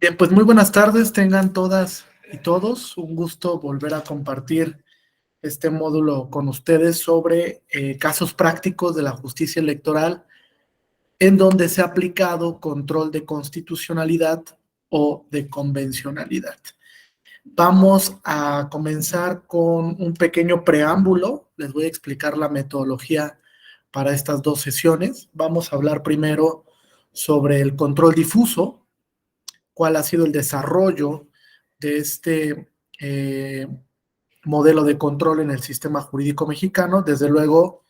Bien, pues muy buenas tardes, tengan todas y todos. Un gusto volver a compartir este módulo con ustedes sobre casos prácticos de la justicia electoral en donde se ha aplicado control de constitucionalidad o de convencionalidad. Vamos a comenzar con un pequeño preámbulo. Les voy a explicar la metodología para estas dos sesiones. Vamos a hablar primero sobre el control difuso, cuál ha sido el desarrollo de este modelo de control en el sistema jurídico mexicano, desde luego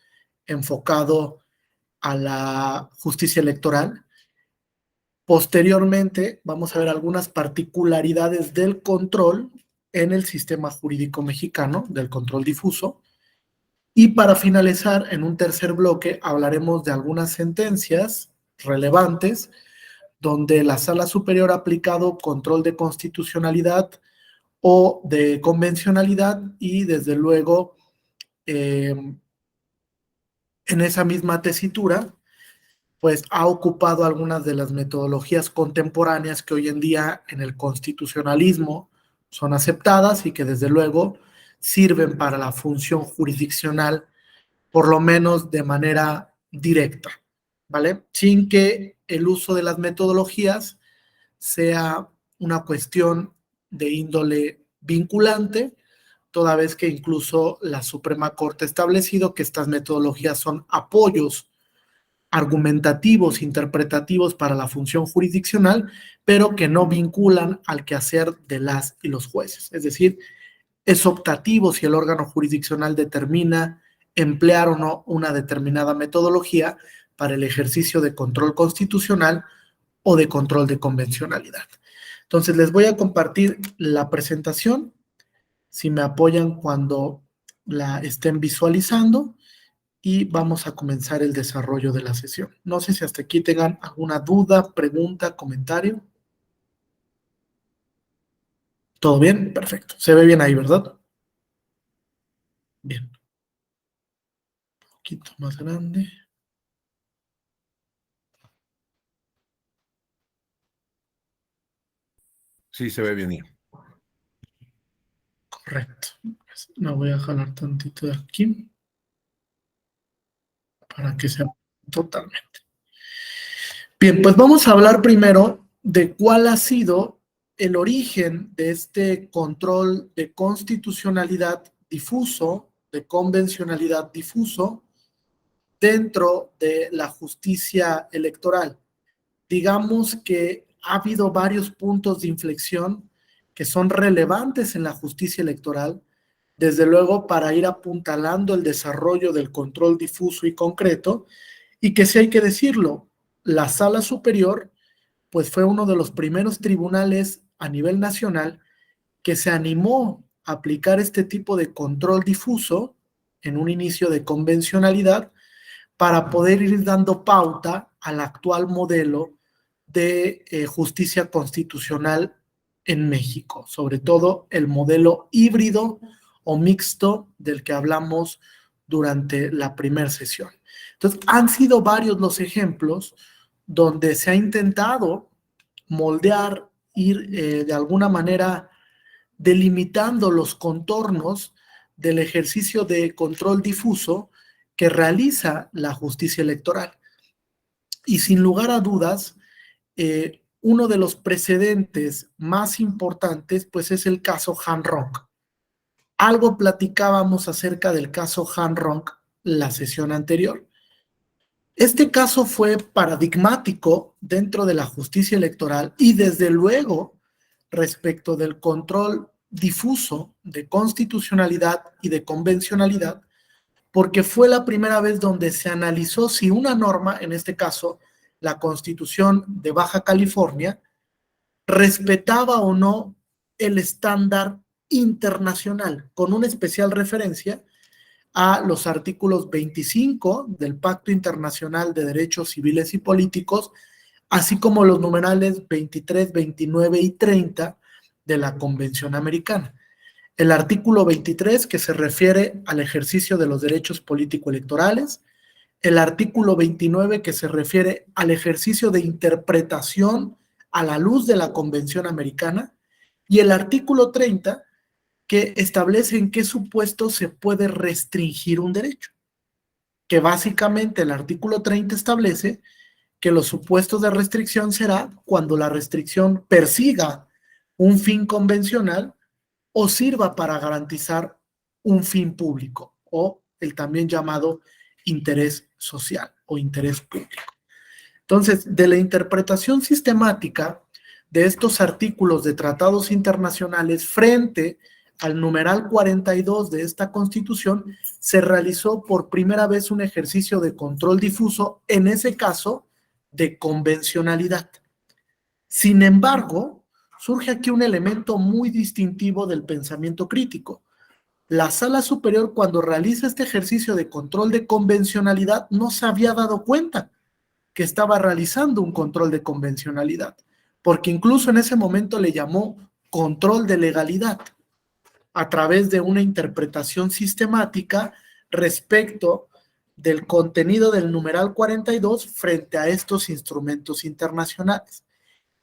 enfocado a la justicia electoral. Posteriormente, vamos a ver algunas particularidades del control en el sistema jurídico mexicano, del control difuso. Y para finalizar, en un tercer bloque, hablaremos de algunas sentencias relevantes donde la Sala Superior ha aplicado control de constitucionalidad o de convencionalidad y desde luego en esa misma tesitura pues ha ocupado algunas de las metodologías contemporáneas que hoy en día en el constitucionalismo son aceptadas y que desde luego sirven para la función jurisdiccional, por lo menos de manera directa, ¿vale? Sin que el uso de las metodologías sea una cuestión de índole vinculante, toda vez que incluso la Suprema Corte ha establecido que estas metodologías son apoyos argumentativos, interpretativos para la función jurisdiccional, pero que no vinculan al quehacer de las y los jueces. Es decir, es optativo si el órgano jurisdiccional determina emplear o no una determinada metodología para el ejercicio de control constitucional o de control de convencionalidad. Entonces, les voy a compartir la presentación, si me apoyan cuando la estén visualizando, y vamos a comenzar el desarrollo de la sesión. No sé si hasta aquí tengan alguna duda, pregunta, comentario. ¿Todo bien? Perfecto. Se ve bien ahí, ¿verdad? Bien. Un poquito más grande. Sí, se ve bien. Correcto. Me voy a jalar tantito de aquí para que sea totalmente. Bien, pues vamos a hablar primero de cuál ha sido el origen de este control de constitucionalidad difuso, de convencionalidad difuso, dentro de la justicia electoral. Digamos que ha habido varios puntos de inflexión que son relevantes en la justicia electoral, desde luego para ir apuntalando el desarrollo del control difuso y concreto, y que si hay que decirlo, la Sala Superior pues fue uno de los primeros tribunales a nivel nacional que se animó a aplicar este tipo de control difuso en un inicio de convencionalidad para poder ir dando pauta al actual modelo de justicia constitucional en México, sobre todo el modelo híbrido o mixto del que hablamos durante la primera sesión. Entonces, han sido varios los ejemplos donde se ha intentado moldear, ir de alguna manera delimitando los contornos del ejercicio de control difuso que realiza la justicia electoral. Y sin lugar a dudas, uno de los precedentes más importantes pues es el caso Han Ronk. Algo platicábamos acerca del caso Han Ronk la sesión anterior. Este caso fue paradigmático dentro de la justicia electoral y desde luego respecto del control difuso de constitucionalidad y de convencionalidad, porque fue la primera vez donde se analizó si una norma, en este caso la Constitución de Baja California, respetaba o no el estándar internacional, con una especial referencia a los artículos 25 del Pacto Internacional de Derechos Civiles y Políticos, así como los numerales 23, 29 y 30 de la Convención Americana. El artículo 23, que se refiere al ejercicio de los derechos político-electorales, el artículo 29, que se refiere al ejercicio de interpretación a la luz de la Convención Americana, y el artículo 30, que establece en qué supuestos se puede restringir un derecho, que básicamente el artículo 30 establece que los supuestos de restricción será cuando la restricción persiga un fin convencional o sirva para garantizar un fin público o el también llamado interés social o interés público. Entonces, de la interpretación sistemática de estos artículos de tratados internacionales frente al numeral 42 de esta Constitución, se realizó por primera vez un ejercicio de control difuso, en ese caso, de convencionalidad. Sin embargo, surge aquí un elemento muy distintivo del pensamiento crítico. La Sala Superior, cuando realiza este ejercicio de control de convencionalidad, no se había dado cuenta que estaba realizando un control de convencionalidad, porque incluso en ese momento le llamó control de legalidad, a través de una interpretación sistemática respecto del contenido del numeral 42 frente a estos instrumentos internacionales.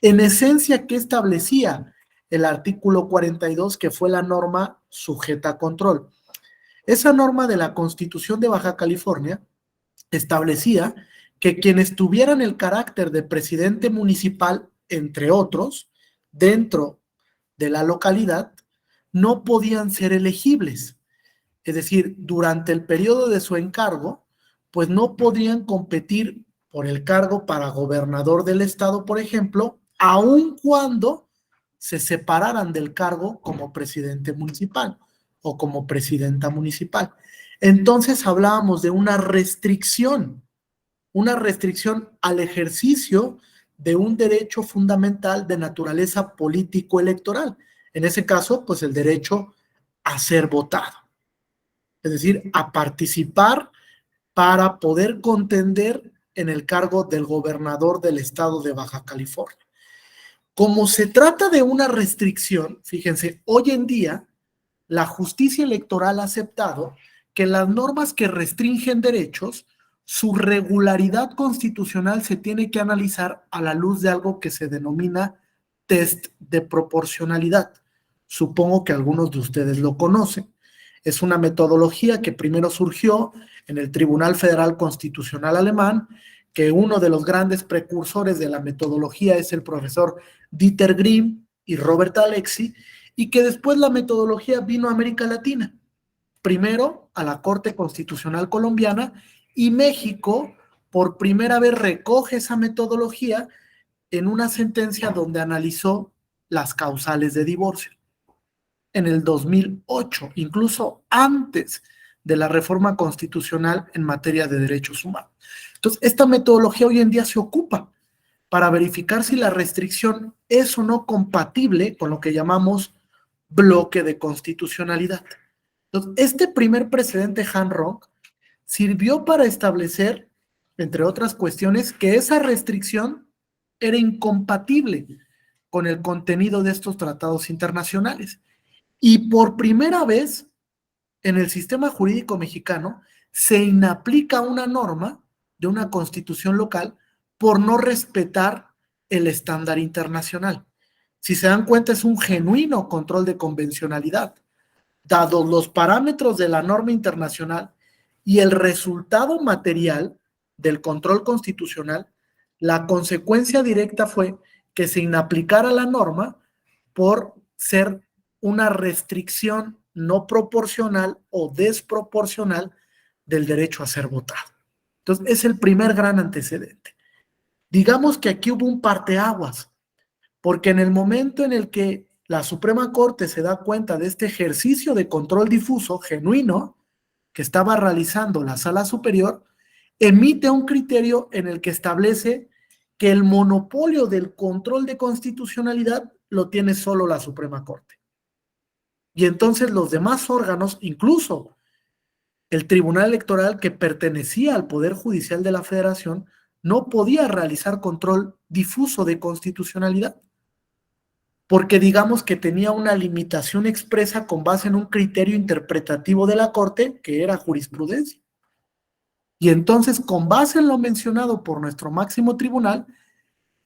En esencia, ¿qué establecía el artículo 42, que fue la norma sujeta a control? Esa norma de la Constitución de Baja California establecía que quienes tuvieran el carácter de presidente municipal, entre otros, dentro de la localidad, no podían ser elegibles. Es decir, durante el periodo de su encargo, pues no podrían competir por el cargo para gobernador del estado, por ejemplo, aun cuando se separaran del cargo como presidente municipal o como presidenta municipal. Entonces hablábamos de una restricción al ejercicio de un derecho fundamental de naturaleza político-electoral. En ese caso, pues el derecho a ser votado, es decir, a participar para poder contender en el cargo del gobernador del estado de Baja California. Como se trata de una restricción, fíjense, hoy en día la justicia electoral ha aceptado que las normas que restringen derechos, su regularidad constitucional se tiene que analizar a la luz de algo que se denomina test de proporcionalidad. Supongo que algunos de ustedes lo conocen. Es una metodología que primero surgió en el Tribunal Federal Constitucional alemán, que uno de los grandes precursores de la metodología es el profesor Dieter Grimm y Robert Alexy, y que después la metodología vino a América Latina. Primero a la Corte Constitucional Colombiana, y México por primera vez recoge esa metodología en una sentencia donde analizó las causales de divorcio en el 2008, incluso antes de la reforma constitucional en materia de derechos humanos. Entonces, esta metodología hoy en día se ocupa para verificar si la restricción es o no compatible con lo que llamamos bloque de constitucionalidad. Entonces, este primer precedente Hanrock sirvió para establecer, entre otras cuestiones, que esa restricción era incompatible con el contenido de estos tratados internacionales. Y por primera vez en el sistema jurídico mexicano se inaplica una norma de una constitución local por no respetar el estándar internacional. Si se dan cuenta, es un genuino control de convencionalidad. Dados los parámetros de la norma internacional y el resultado material del control constitucional, la consecuencia directa fue que se inaplicara la norma por ser una restricción no proporcional o desproporcional del derecho a ser votado. Entonces, es el primer gran antecedente. Digamos que aquí hubo un parteaguas, porque en el momento en el que la Suprema Corte se da cuenta de este ejercicio de control difuso genuino que estaba realizando la Sala Superior, emite un criterio en el que establece que el monopolio del control de constitucionalidad lo tiene solo la Suprema Corte. Y entonces los demás órganos, incluso el Tribunal Electoral, que pertenecía al Poder Judicial de la Federación, no podía realizar control difuso de constitucionalidad, porque digamos que tenía una limitación expresa con base en un criterio interpretativo de la Corte, que era jurisprudencia. Y entonces, con base en lo mencionado por nuestro máximo tribunal,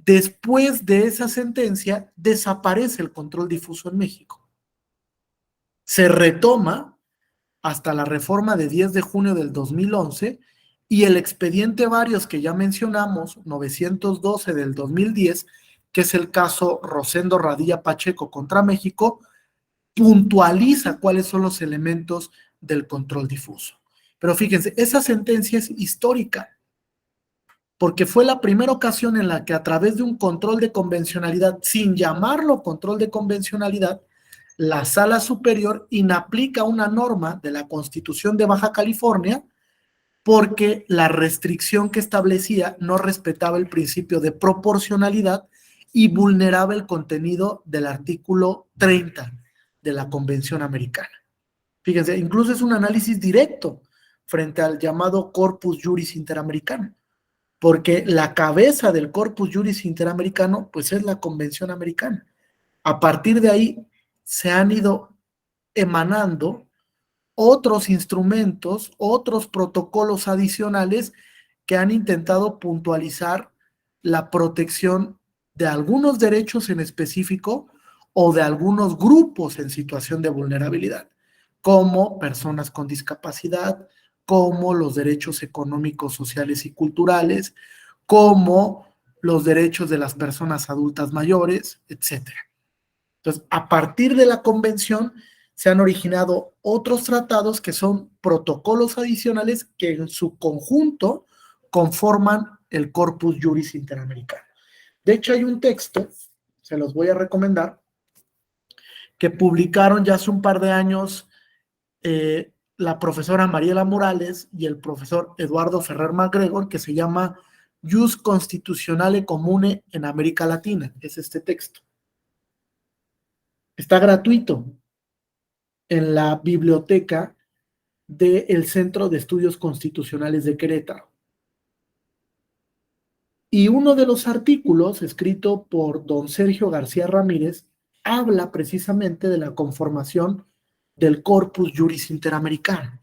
Después de esa sentencia, desaparece el control difuso en México. Se retoma hasta la reforma de 10 de junio del 2011 y el expediente Varios que ya mencionamos, 912 del 2010, que es el caso Rosendo Radilla Pacheco contra México, puntualiza cuáles son los elementos del control difuso. Pero fíjense, esa sentencia es histórica, porque fue la primera ocasión en la que a través de un control de convencionalidad, sin llamarlo control de convencionalidad, la Sala Superior inaplica una norma de la Constitución de Baja California porque la restricción que establecía no respetaba el principio de proporcionalidad y vulneraba el contenido del artículo 30 de la Convención Americana. Fíjense, incluso es un análisis directo frente al llamado Corpus Juris Interamericano, porque la cabeza del Corpus Juris Interamericano pues es la Convención Americana. A partir de ahí se han ido emanando otros instrumentos, otros protocolos adicionales que han intentado puntualizar la protección de algunos derechos en específico o de algunos grupos en situación de vulnerabilidad, como personas con discapacidad, como los derechos económicos, sociales y culturales, como los derechos de las personas adultas mayores, etcétera. Entonces, a partir de la convención se han originado otros tratados que son protocolos adicionales que en su conjunto conforman el Corpus Juris Interamericano. De hecho, hay un texto, se los voy a recomendar, que publicaron ya hace un par de años la profesora Mariela Morales y el profesor Eduardo Ferrer MacGregor, que se llama Jus Constitutionale Comune en América Latina. Es este texto. Está gratuito en la biblioteca del Centro de Estudios Constitucionales de Querétaro. Y uno de los artículos, escrito por don Sergio García Ramírez, habla precisamente de la conformación del Corpus Juris Interamericano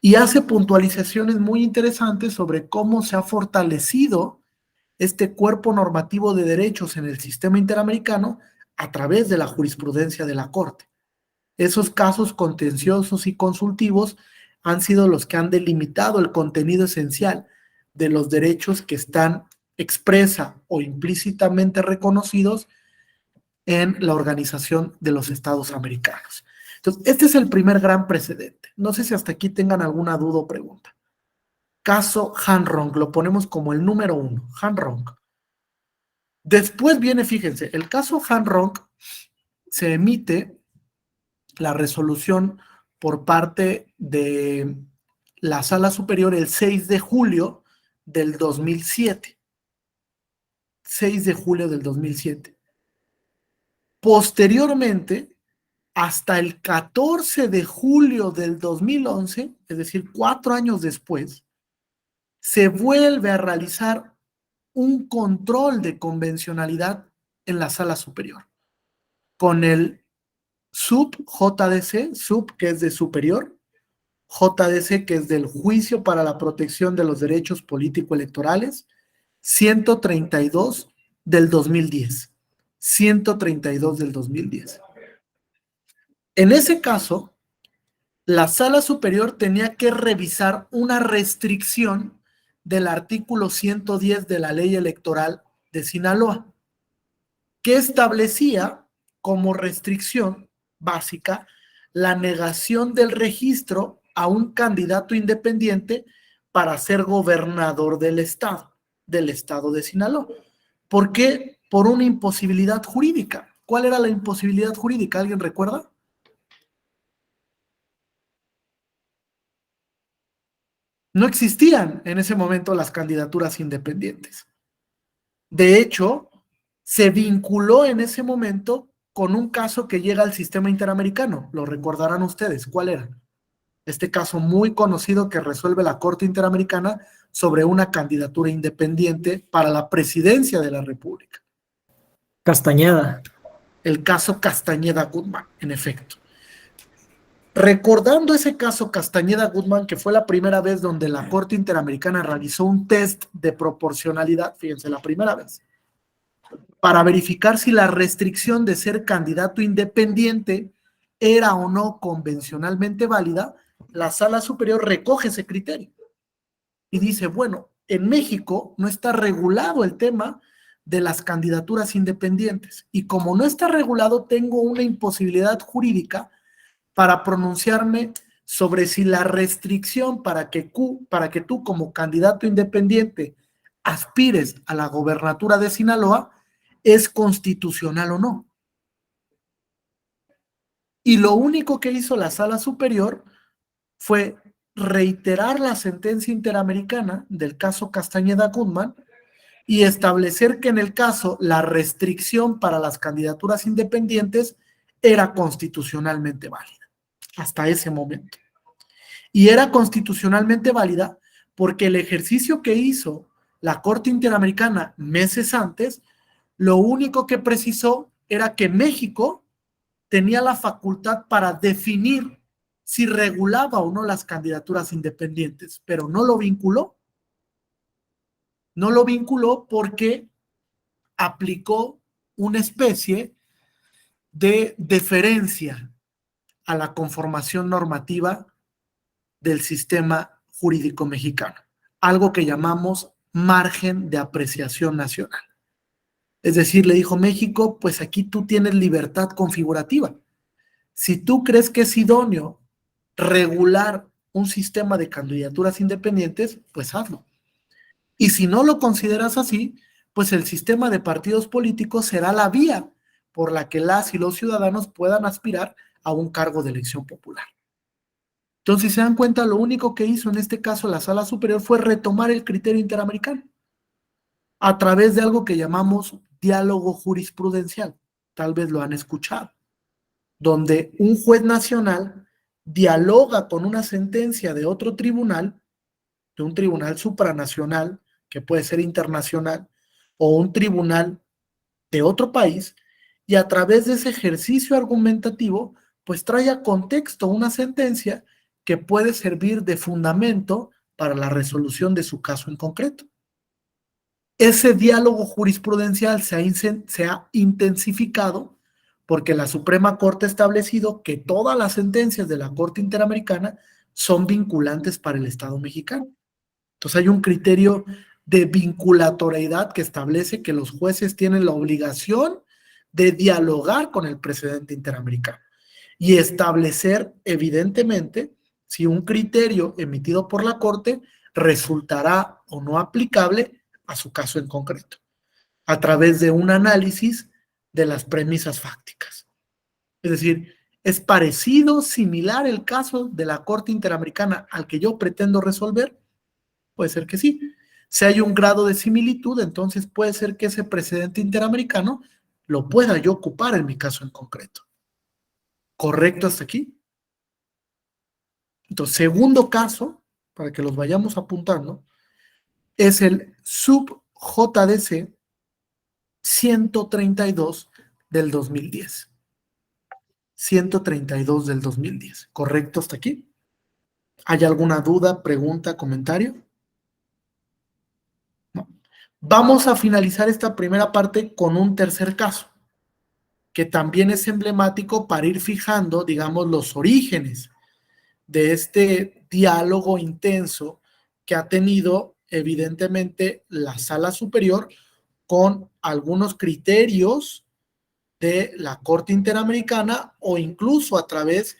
y hace puntualizaciones muy interesantes sobre cómo se ha fortalecido este cuerpo normativo de derechos en el sistema interamericano a través de la jurisprudencia de la Corte. Esos casos contenciosos y consultivos han sido los que han delimitado el contenido esencial de los derechos que están expresa o implícitamente reconocidos en la Organización de los Estados Americanos. Entonces, este es el primer gran precedente. No sé si hasta aquí tengan alguna duda o pregunta. Caso Han Rong, lo ponemos como el número 1, Han Rong. Después viene, fíjense, el caso Han Rong se emite la resolución por parte de la Sala Superior el 6 de julio del 2007. 6 de julio del 2007. Posteriormente, hasta el 14 de julio del 2011, es decir, 4 años después, se vuelve a realizar un control de convencionalidad en la Sala Superior, con el JDC, que es de superior, JDC, que es del Juicio para la Protección de los Derechos Político-Electorales, 132 del 2010. 132 del 2010. En ese caso, la Sala Superior tenía que revisar una restricción del artículo 110 de la Ley Electoral de Sinaloa, que establecía como restricción básica la negación del registro a un candidato independiente para ser gobernador del estado de Sinaloa. ¿Por qué? Por una imposibilidad jurídica. ¿Cuál era la imposibilidad jurídica? ¿Alguien recuerda? No existían en ese momento las candidaturas independientes. De hecho, se vinculó en ese momento con un caso que llega al sistema interamericano. Lo recordarán ustedes. ¿Cuál era? Este caso muy conocido que resuelve la Corte Interamericana sobre una candidatura independiente para la presidencia de la República. Castañeda. El caso Castañeda-Gutmann, en efecto. Recordando ese caso Castañeda-Gutmann, que fue la primera vez donde la Corte Interamericana realizó un test de proporcionalidad, fíjense, la primera vez, para verificar si la restricción de ser candidato independiente era o no convencionalmente válida, la Sala Superior recoge ese criterio y dice, bueno, en México no está regulado el tema de las candidaturas independientes y como no está regulado, tengo una imposibilidad jurídica para pronunciarme sobre si la restricción para que tú como candidato independiente aspires a la gobernatura de Sinaloa es constitucional o no. Y lo único que hizo la Sala Superior fue reiterar la sentencia interamericana del caso Castañeda-Guzmán y establecer que en el caso la restricción para las candidaturas independientes era constitucionalmente válida hasta ese momento. Y era constitucionalmente válida porque el ejercicio que hizo la Corte Interamericana meses antes, lo único que precisó era que México tenía la facultad para definir si regulaba o no las candidaturas independientes, pero no lo vinculó. No lo vinculó porque aplicó una especie de deferencia a la conformación normativa del sistema jurídico mexicano, algo que llamamos margen de apreciación nacional. Es decir, le dijo México, pues aquí tú tienes libertad configurativa. Si tú crees que es idóneo regular un sistema de candidaturas independientes, pues hazlo. Y si no lo consideras así, pues el sistema de partidos políticos será la vía por la que las y los ciudadanos puedan aspirar a un cargo de elección popular. Entonces, si se dan cuenta, lo único que hizo en este caso la Sala Superior fue retomar el criterio interamericano a través de algo que llamamos diálogo jurisprudencial. Tal vez lo han escuchado, donde un juez nacional dialoga con una sentencia de otro tribunal, de un tribunal supranacional, que puede ser internacional, o un tribunal de otro país, y a través de ese ejercicio argumentativo, pues trae a contexto una sentencia que puede servir de fundamento para la resolución de su caso en concreto. Ese diálogo jurisprudencial se ha intensificado porque la Suprema Corte ha establecido que todas las sentencias de la Corte Interamericana son vinculantes para el Estado mexicano. Entonces hay un criterio de vinculatoriedad que establece que los jueces tienen la obligación de dialogar con el precedente interamericano y establecer evidentemente si un criterio emitido por la Corte resultará o no aplicable a su caso en concreto, a través de un análisis de las premisas fácticas. Es decir, ¿es parecido, similar el caso de la Corte Interamericana al que yo pretendo resolver? Puede ser que sí. Si hay un grado de similitud, entonces puede ser que ese precedente interamericano lo pueda yo ocupar en mi caso en concreto. ¿Correcto hasta aquí? Entonces, segundo caso, para que los vayamos apuntando, es el sub-JDC 132 del 2010. 132 del 2010. ¿Correcto hasta aquí? ¿Hay alguna duda, pregunta, comentario? No. Vamos a finalizar esta primera parte con un tercer caso, que también es emblemático para ir fijando, digamos, los orígenes de este diálogo intenso que ha tenido evidentemente la Sala Superior con algunos criterios de la Corte Interamericana o incluso a través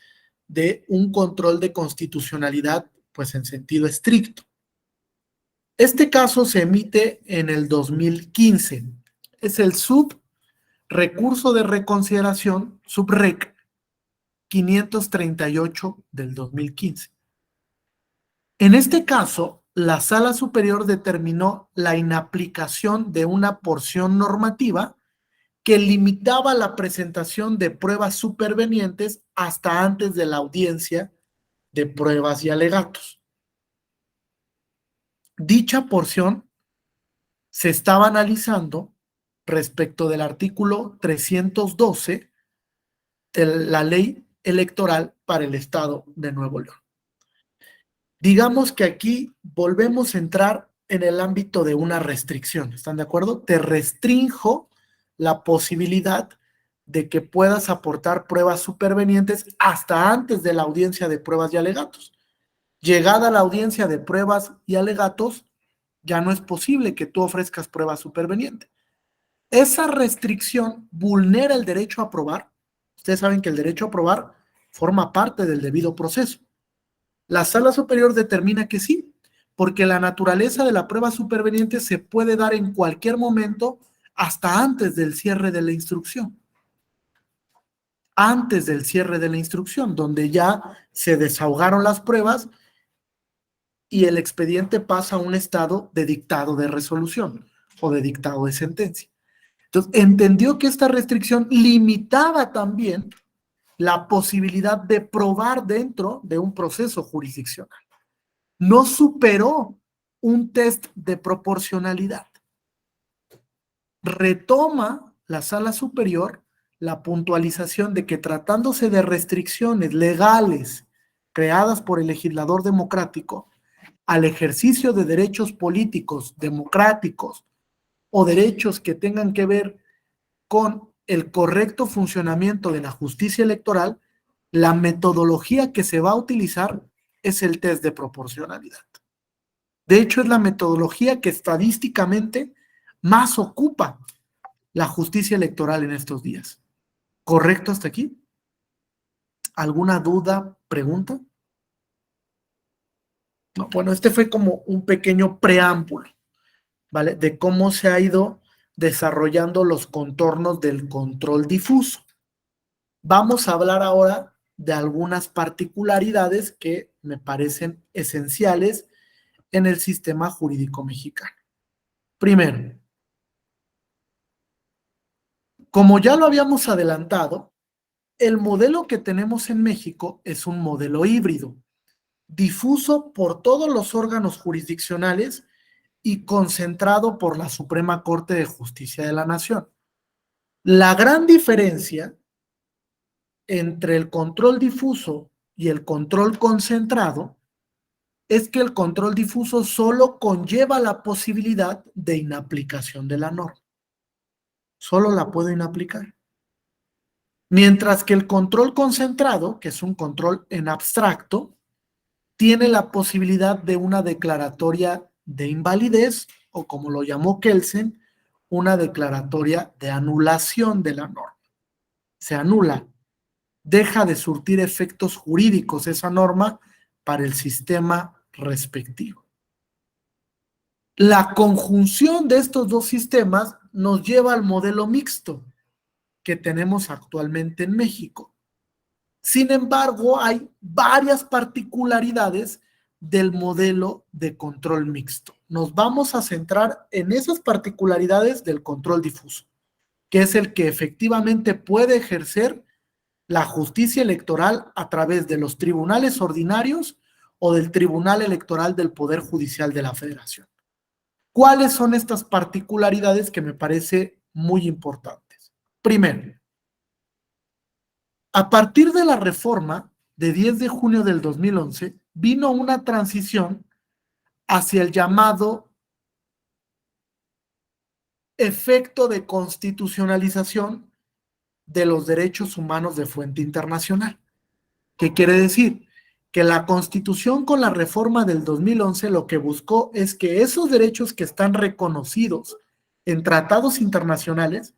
de un control de constitucionalidad, pues en sentido estricto. Este caso se emite en el 2015. Es el recurso de reconsideración, subrec 538 del 2015. En este caso, la Sala Superior determinó la inaplicación de una porción normativa que limitaba la presentación de pruebas supervenientes hasta antes de la audiencia de pruebas y alegatos. Dicha porción se estaba analizando respecto del artículo 312 de la ley electoral para el Estado de Nuevo León. Digamos que aquí volvemos a entrar en el ámbito de una restricción, ¿están de acuerdo? Te restrinjo la posibilidad de que puedas aportar pruebas supervenientes hasta antes de la audiencia de pruebas y alegatos. Llegada la audiencia de pruebas y alegatos, ya no es posible que tú ofrezcas prueba superveniente. Esa restricción vulnera el derecho a probar. Ustedes saben que el derecho a probar forma parte del debido proceso. La Sala Superior determina que sí, porque la naturaleza de la prueba superveniente se puede dar en cualquier momento hasta antes del cierre de la instrucción. Antes del cierre de la instrucción, donde ya se desahogaron las pruebas y el expediente pasa a un estado de dictado de resolución o de dictado de sentencia. Entonces, entendió que esta restricción limitaba también la posibilidad de probar dentro de un proceso jurisdiccional. No superó un test de proporcionalidad. Retoma la Sala Superior la puntualización de que tratándose de restricciones legales creadas por el legislador democrático al ejercicio de derechos políticos democráticos o derechos que tengan que ver con el correcto funcionamiento de la justicia electoral, la metodología que se va a utilizar es el test de proporcionalidad. De hecho, es la metodología que estadísticamente más ocupa la justicia electoral en estos días. ¿Correcto hasta aquí? ¿Alguna duda, pregunta? No, bueno, este fue como un pequeño preámbulo, ¿vale? De cómo se ha ido desarrollando los contornos del control difuso. Vamos a hablar ahora de algunas particularidades que me parecen esenciales en el sistema jurídico mexicano. Primero, como ya lo habíamos adelantado, el modelo que tenemos en México es un modelo híbrido, difuso por todos los órganos jurisdiccionales y concentrado por la Suprema Corte de Justicia de la Nación. La gran diferencia entre el control difuso y el control concentrado es que el control difuso solo conlleva la posibilidad de inaplicación de la norma. Solo la puedo inaplicar. Mientras que el control concentrado, que es un control en abstracto, tiene la posibilidad de una declaratoria de invalidez, o como lo llamó Kelsen, una declaratoria de anulación de la norma. Se anula, deja de surtir efectos jurídicos esa norma para el sistema respectivo. La conjunción de estos dos sistemas nos lleva al modelo mixto que tenemos actualmente en México. Sin embargo, hay varias particularidades del modelo de control mixto. Nos vamos a centrar en esas particularidades del control difuso, que es el que efectivamente puede ejercer la justicia electoral a través de los tribunales ordinarios o del Tribunal Electoral del Poder Judicial de la Federación. ¿Cuáles son estas particularidades que me parece muy importantes? Primero, a partir de la reforma de 10 de junio del 2011, vino una transición hacia el llamado efecto de constitucionalización de los derechos humanos de fuente internacional. ¿Qué quiere decir? Que la Constitución con la reforma del 2011 lo que buscó es que esos derechos que están reconocidos en tratados internacionales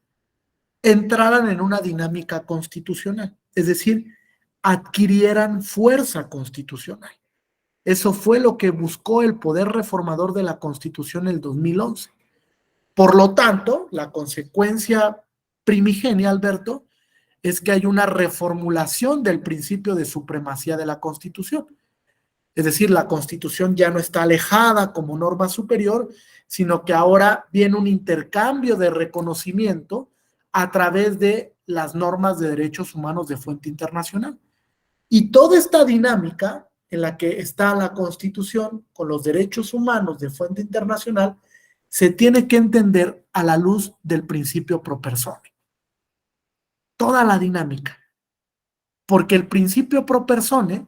entraran en una dinámica constitucional, es decir, adquirieran fuerza constitucional. Eso fue lo que buscó el poder reformador de la Constitución en el 2011. Por lo tanto, la consecuencia primigenia, Alberto, es que hay una reformulación del principio de supremacía de la Constitución. Es decir, la Constitución ya no está alejada como norma superior, sino que ahora viene un intercambio de reconocimiento a través de las normas de derechos humanos de fuente internacional. Y toda esta dinámica en la que está la Constitución con los derechos humanos de fuente internacional se tiene que entender a la luz del principio pro persona. Toda la dinámica. Porque el principio pro persona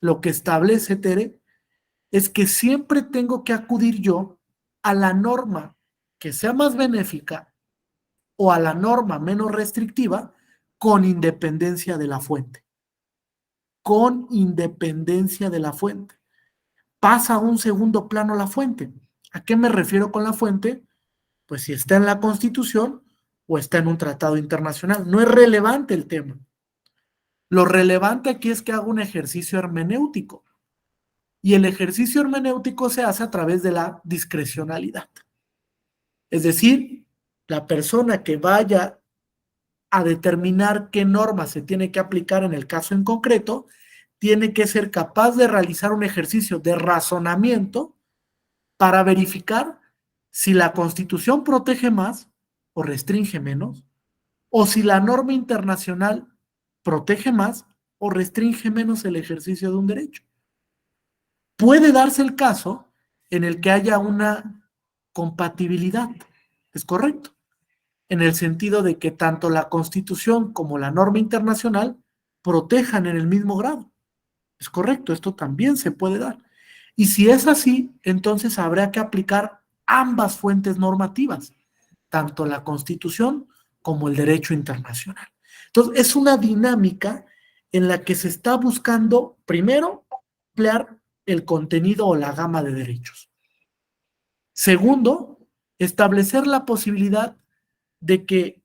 lo que establece, Tere, es que siempre tengo que acudir yo a la norma que sea más benéfica o a la norma menos restrictiva con independencia de la fuente. Con independencia de la fuente. Pasa a un segundo plano la fuente. ¿A qué me refiero con la fuente? Pues si está en la Constitución o está en un tratado internacional. No es relevante el tema. Lo relevante aquí es que hago un ejercicio hermenéutico. Y el ejercicio hermenéutico se hace a través de la discrecionalidad. Es decir, la persona que vaya a determinar qué norma se tiene que aplicar en el caso en concreto, tiene que ser capaz de realizar un ejercicio de razonamiento para verificar si la Constitución protege más o restringe menos, o si la norma internacional protege más o restringe menos el ejercicio de un derecho. Puede darse el caso en el que haya una compatibilidad, es correcto, en el sentido de que tanto la Constitución como la norma internacional protejan en el mismo grado. Es correcto, esto también se puede dar. Y si es así, entonces habrá que aplicar ambas fuentes normativas, tanto la Constitución como el derecho internacional. Entonces, es una dinámica en la que se está buscando, primero, ampliar el contenido o la gama de derechos. Segundo, establecer la posibilidad de que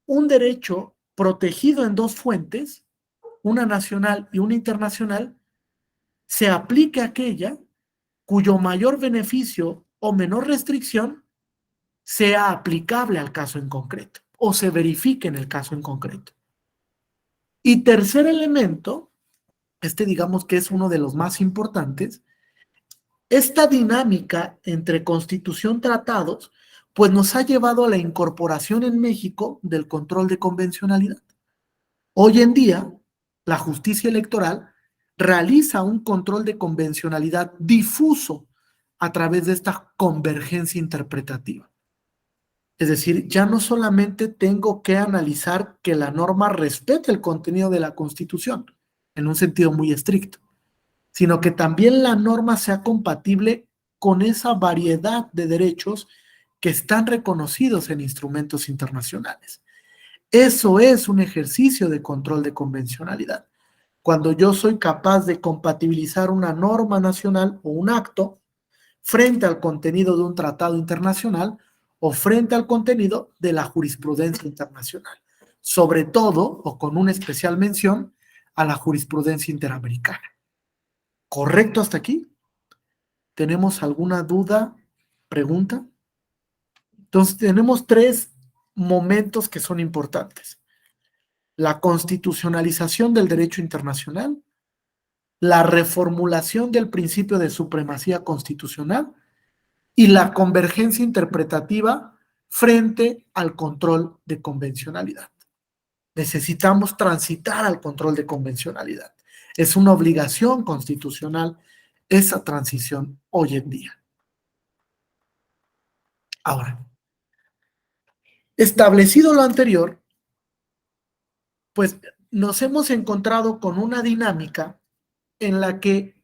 un derecho protegido en dos fuentes, una nacional y una internacional, se aplique a aquella cuyo mayor beneficio o menor restricción sea aplicable al caso en concreto o se verifique en el caso en concreto. Y tercer elemento, digamos que es uno de los más importantes, esta dinámica entre constitución-tratados, pues nos ha llevado a la incorporación en México del control de convencionalidad. Hoy en día, la justicia electoral realiza un control de convencionalidad difuso a través de esta convergencia interpretativa. Es decir, ya no solamente tengo que analizar que la norma respete el contenido de la Constitución, en un sentido muy estricto, sino que también la norma sea compatible con esa variedad de derechos que están reconocidos en instrumentos internacionales. Eso es un ejercicio de control de convencionalidad. Cuando yo soy capaz de compatibilizar una norma nacional o un acto frente al contenido de un tratado internacional o frente al contenido de la jurisprudencia internacional, sobre todo o con una especial mención a la jurisprudencia interamericana. ¿Correcto hasta aquí? ¿Tenemos alguna duda, pregunta? Entonces tenemos tres momentos que son importantes: la constitucionalización del derecho internacional, la reformulación del principio de supremacía constitucional y la convergencia interpretativa frente al control de convencionalidad. Necesitamos transitar al control de convencionalidad. Es una obligación constitucional esa transición hoy en día. Ahora, establecido lo anterior, pues nos hemos encontrado con una dinámica en la que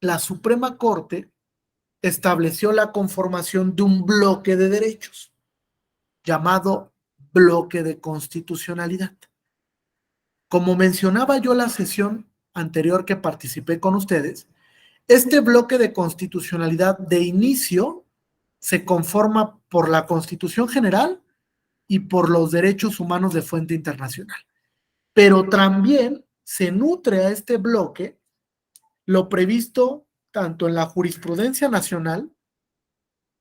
la Suprema Corte estableció la conformación de un bloque de derechos llamado bloque de constitucionalidad. Como mencionaba yo en la sesión anterior que participé con ustedes, este bloque de constitucionalidad de inicio se conforma por la Constitución General y por los derechos humanos de fuente internacional. Pero también se nutre a este bloque lo previsto tanto en la jurisprudencia nacional,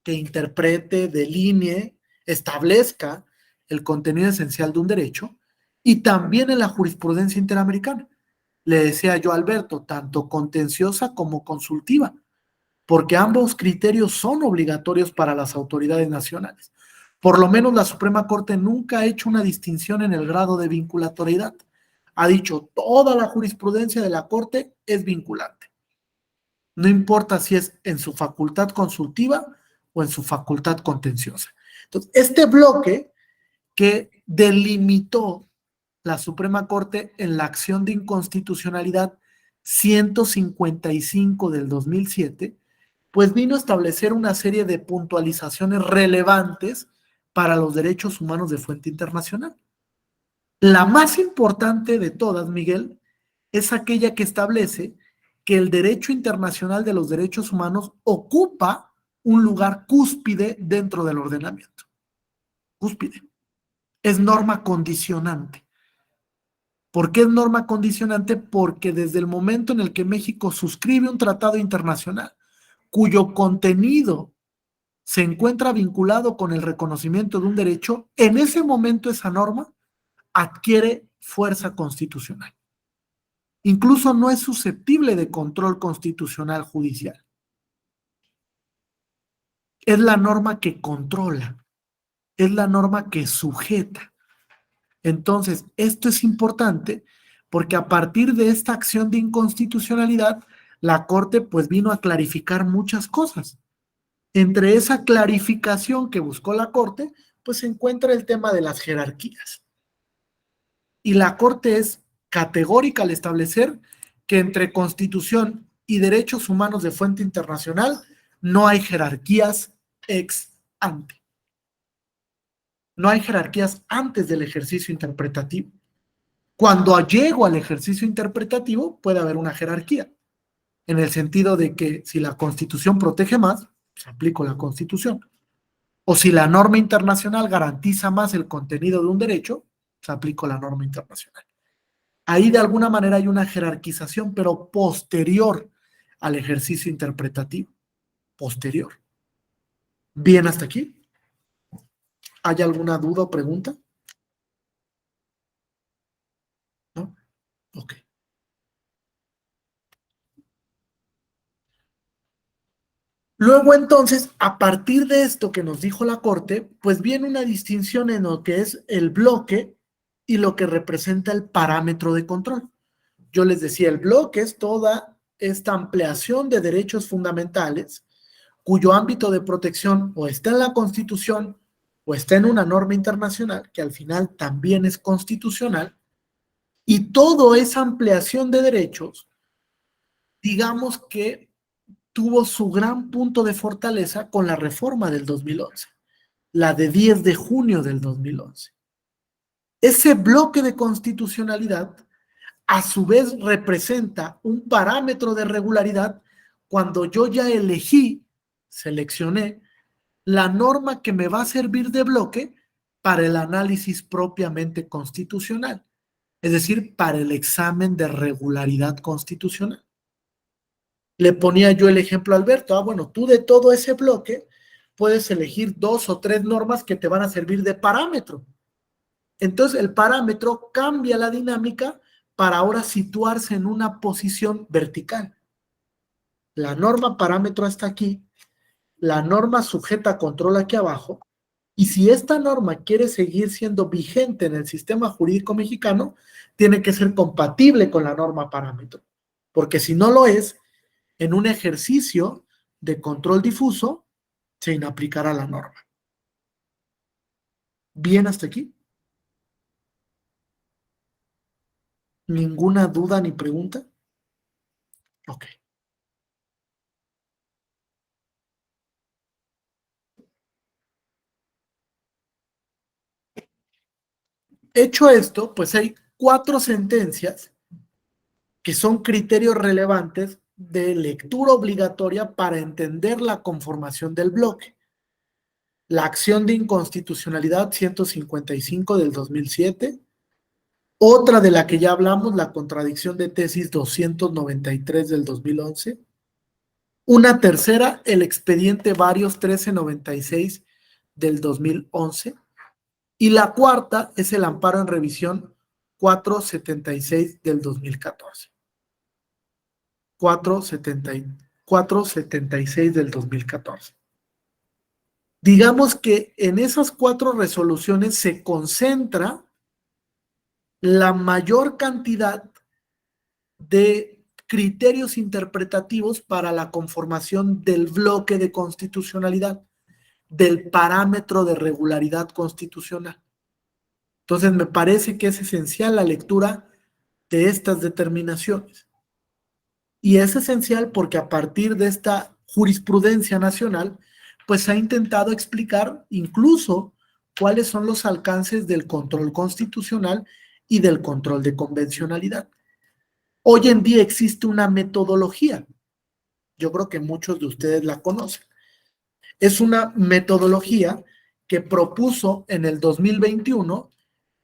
que interprete, delinee, establezca el contenido esencial de un derecho, y también en la jurisprudencia interamericana. Le decía yo a Alberto, tanto contenciosa como consultiva, porque ambos criterios son obligatorios para las autoridades nacionales. Por lo menos la Suprema Corte nunca ha hecho una distinción en el grado de vinculatoriedad. Ha dicho, toda la jurisprudencia de la Corte es vinculante. No importa si es en su facultad consultiva o en su facultad contenciosa. Entonces, este bloque que delimitó la Suprema Corte en la acción de inconstitucionalidad 155 del 2007, pues vino a establecer una serie de puntualizaciones relevantes para los derechos humanos de fuente internacional. La más importante de todas, Miguel, es aquella que establece que el derecho internacional de los derechos humanos ocupa un lugar cúspide dentro del ordenamiento. Cúspide. Es norma condicionante. ¿Por qué es norma condicionante? Porque desde el momento en el que México suscribe un tratado internacional cuyo contenido se encuentra vinculado con el reconocimiento de un derecho, en ese momento esa norma adquiere fuerza constitucional. Incluso no es susceptible de control constitucional judicial. Es la norma que controla, es la norma que sujeta. Entonces, esto es importante porque a partir de esta acción de inconstitucionalidad, la Corte pues vino a clarificar muchas cosas. Entre esa clarificación que buscó la Corte, pues se encuentra el tema de las jerarquías. Y la Corte es categórica al establecer que entre Constitución y derechos humanos de fuente internacional no hay jerarquías ex ante. No hay jerarquías antes del ejercicio interpretativo. Cuando llego al ejercicio interpretativo, puede haber una jerarquía, en el sentido de que si la Constitución protege más, pues aplico la Constitución. O si la norma internacional garantiza más el contenido de un derecho, pues aplico la norma internacional. Ahí de alguna manera hay una jerarquización, pero posterior al ejercicio interpretativo. Posterior. ¿Bien hasta aquí? ¿Hay alguna duda o pregunta? ¿No? Ok. Luego entonces, a partir de esto que nos dijo la Corte, pues viene una distinción en lo que es el bloque y lo que representa el parámetro de control. Yo les decía, el bloque es toda esta ampliación de derechos fundamentales cuyo ámbito de protección o está en la Constitución o está en una norma internacional, que al final también es constitucional, y toda esa ampliación de derechos, digamos que tuvo su gran punto de fortaleza con la reforma del 2011, la de 10 de junio del 2011. Ese bloque de constitucionalidad, a su vez, representa un parámetro de regularidad cuando yo ya seleccioné la norma que me va a servir de bloque para el análisis propiamente constitucional, es decir, para el examen de regularidad constitucional. Le ponía yo el ejemplo a Alberto, bueno, tú de todo ese bloque puedes elegir 2 o 3 normas que te van a servir de parámetro. Entonces el parámetro cambia la dinámica para ahora situarse en una posición vertical. La norma parámetro está aquí, la norma sujeta a control aquí abajo, y si esta norma quiere seguir siendo vigente en el sistema jurídico mexicano, tiene que ser compatible con la norma parámetro, porque si no lo es, en un ejercicio de control difuso, se inaplicará la norma. ¿Bien hasta aquí? ¿Ninguna duda ni pregunta? Ok. Hecho esto, pues hay 4 sentencias que son criterios relevantes de lectura obligatoria para entender la conformación del bloque. La acción de inconstitucionalidad 155 del 2007, otra de la que ya hablamos, la contradicción de tesis 293 del 2011, una tercera, el expediente varios 1396 del 2011, y la cuarta es el amparo en revisión 476 del 2014. 476 del 2014. Digamos que en esas 4 resoluciones se concentra la mayor cantidad de criterios interpretativos para la conformación del bloque de constitucionalidad, del parámetro de regularidad constitucional. Entonces, me parece que es esencial la lectura de estas determinaciones. Y es esencial porque a partir de esta jurisprudencia nacional, pues se ha intentado explicar incluso cuáles son los alcances del control constitucional y del control de convencionalidad. Hoy en día existe una metodología, yo creo que muchos de ustedes la conocen. Es una metodología que propuso en el 2021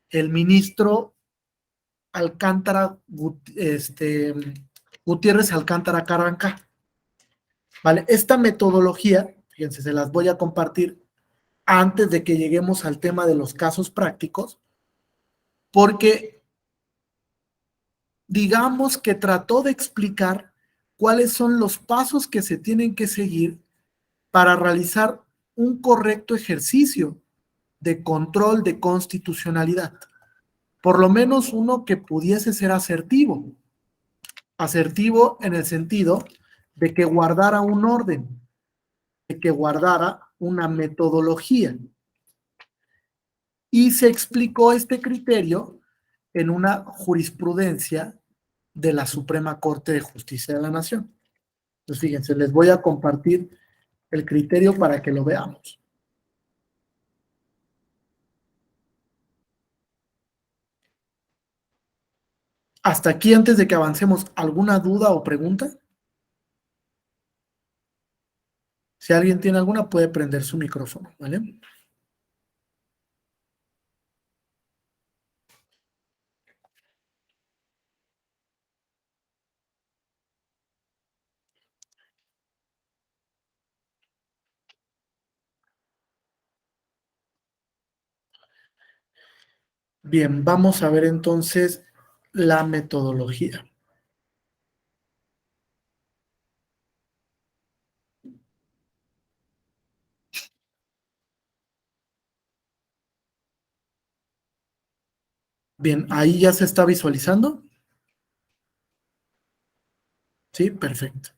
el ministro Gutiérrez Alcántara Carranca. ¿Vale? Esta metodología, fíjense, se las voy a compartir antes de que lleguemos al tema de los casos prácticos, porque digamos que trató de explicar cuáles son los pasos que se tienen que seguir para realizar un correcto ejercicio de control de constitucionalidad. Por lo menos uno que pudiese ser asertivo. Asertivo en el sentido de que guardara un orden, de que guardara una metodología. Y se explicó este criterio en una jurisprudencia de la Suprema Corte de Justicia de la Nación. Entonces, fíjense, les voy a compartir el criterio para que lo veamos. Hasta aquí, antes de que avancemos, ¿alguna duda o pregunta? Si alguien tiene alguna, puede prender su micrófono, ¿vale? Bien, vamos a ver entonces la metodología. Bien, ahí ya se está visualizando. Sí, perfecto.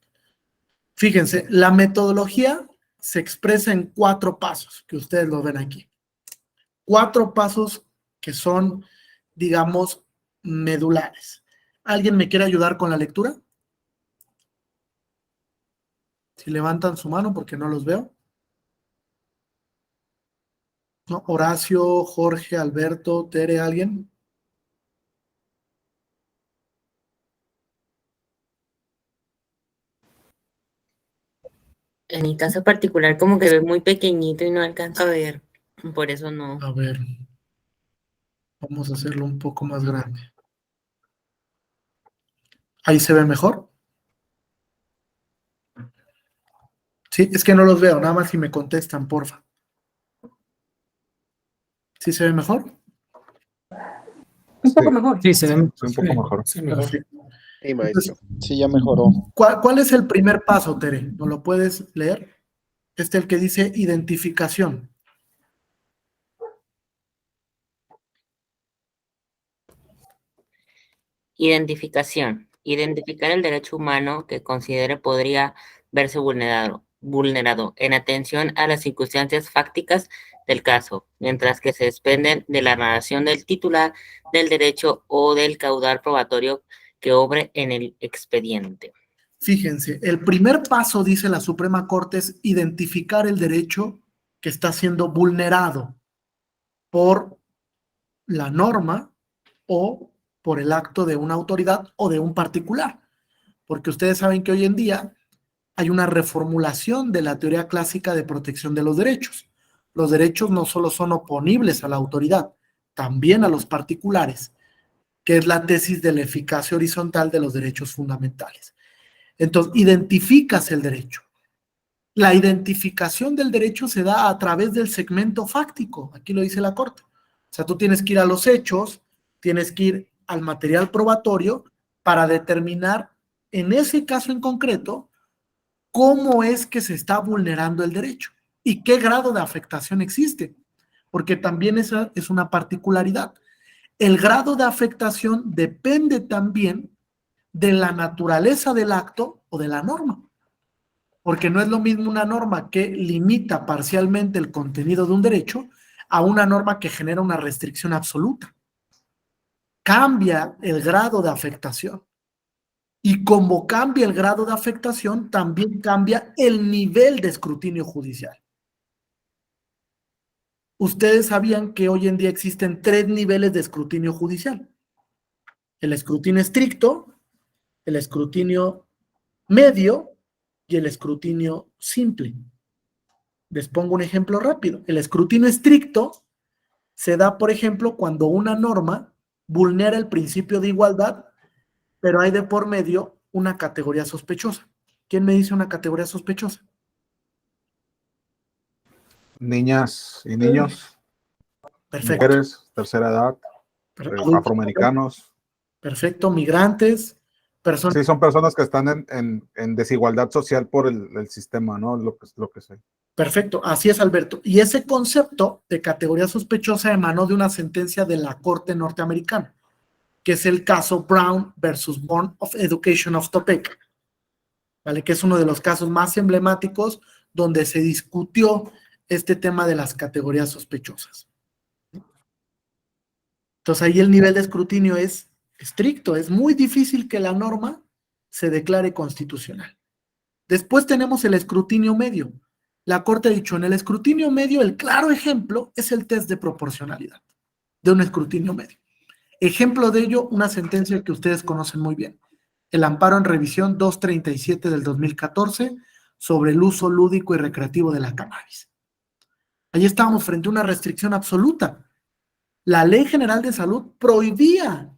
Fíjense, la metodología se expresa en 4 pasos, que ustedes lo ven aquí. 4 pasos que son, digamos, medulares. ¿Alguien me quiere ayudar con la lectura? Si levantan su mano porque no los veo. ¿No? Horacio, Jorge, Alberto, Tere, ¿alguien? En mi caso particular, como que ve muy pequeñito y no alcanzo a ver. Por eso no. A ver, vamos a hacerlo un poco más grande. ¿Ahí se ve mejor? Sí, es que no los veo, nada más si me contestan, porfa. ¿Sí se ve mejor? Un poco mejor. Sí, se ve un poco mejor. Sí, mejor. Sí, maestro. Entonces, Sí, ya mejoró. ¿cuál es el primer paso, Tere? ¿No lo puedes leer? Este es el que dice identificación. Identificación. Identificar el derecho humano que considere podría verse vulnerado en atención a las circunstancias fácticas del caso, mientras que se desprenden de la narración del titular del derecho o del caudal probatorio que obre en el expediente. Fíjense, el primer paso, dice la Suprema Corte, es identificar el derecho que está siendo vulnerado por la norma o por el acto de una autoridad o de un particular. Porque ustedes saben que hoy en día hay una reformulación de la teoría clásica de protección de los derechos. Los derechos no solo son oponibles a la autoridad, también a los particulares, que es la tesis de la eficacia horizontal de los derechos fundamentales. Entonces, identificas el derecho. La identificación del derecho se da a través del segmento fáctico, aquí lo dice la Corte. O sea, tú tienes que ir a los hechos, tienes que ir al material probatorio para determinar, en ese caso en concreto, cómo es que se está vulnerando el derecho y qué grado de afectación existe, porque también esa es una particularidad. El grado de afectación depende también de la naturaleza del acto o de la norma, porque no es lo mismo una norma que limita parcialmente el contenido de un derecho a una norma que genera una restricción absoluta. Cambia el grado de afectación. Y como cambia el grado de afectación, también cambia el nivel de escrutinio judicial. ustedes sabían que hoy en día existen 3 niveles de escrutinio judicial. El escrutinio estricto, el escrutinio medio y el escrutinio simple. Les pongo un ejemplo rápido. El escrutinio estricto se da, por ejemplo, cuando una norma vulnera el principio de igualdad, pero hay de por medio una categoría sospechosa. ¿Quién me dice una categoría sospechosa? Niñas y niños, Perfecto. mujeres, tercera edad, Adultos, afroamericanos. perfecto, migrantes, personas. Sí, son personas que están en desigualdad social por el sistema, ¿no? Lo que sé. Perfecto, así es, Alberto. Y ese concepto de categoría sospechosa emanó de una sentencia de la Corte norteamericana, que es el caso Brown versus Board of Education of Topeka, ¿vale? Que es uno de los casos más emblemáticos donde se discutió este tema de las categorías sospechosas. Entonces ahí el nivel de escrutinio es estricto, es muy difícil que la norma se declare constitucional. Después tenemos el escrutinio medio. La Corte ha dicho, en el escrutinio medio, el claro ejemplo es el test de proporcionalidad de un escrutinio medio. Ejemplo de ello, una sentencia que ustedes conocen muy bien. El amparo en revisión 237 del 2014 sobre el uso lúdico y recreativo de la cannabis. Allí estábamos frente a una restricción absoluta. La Ley General de Salud prohibía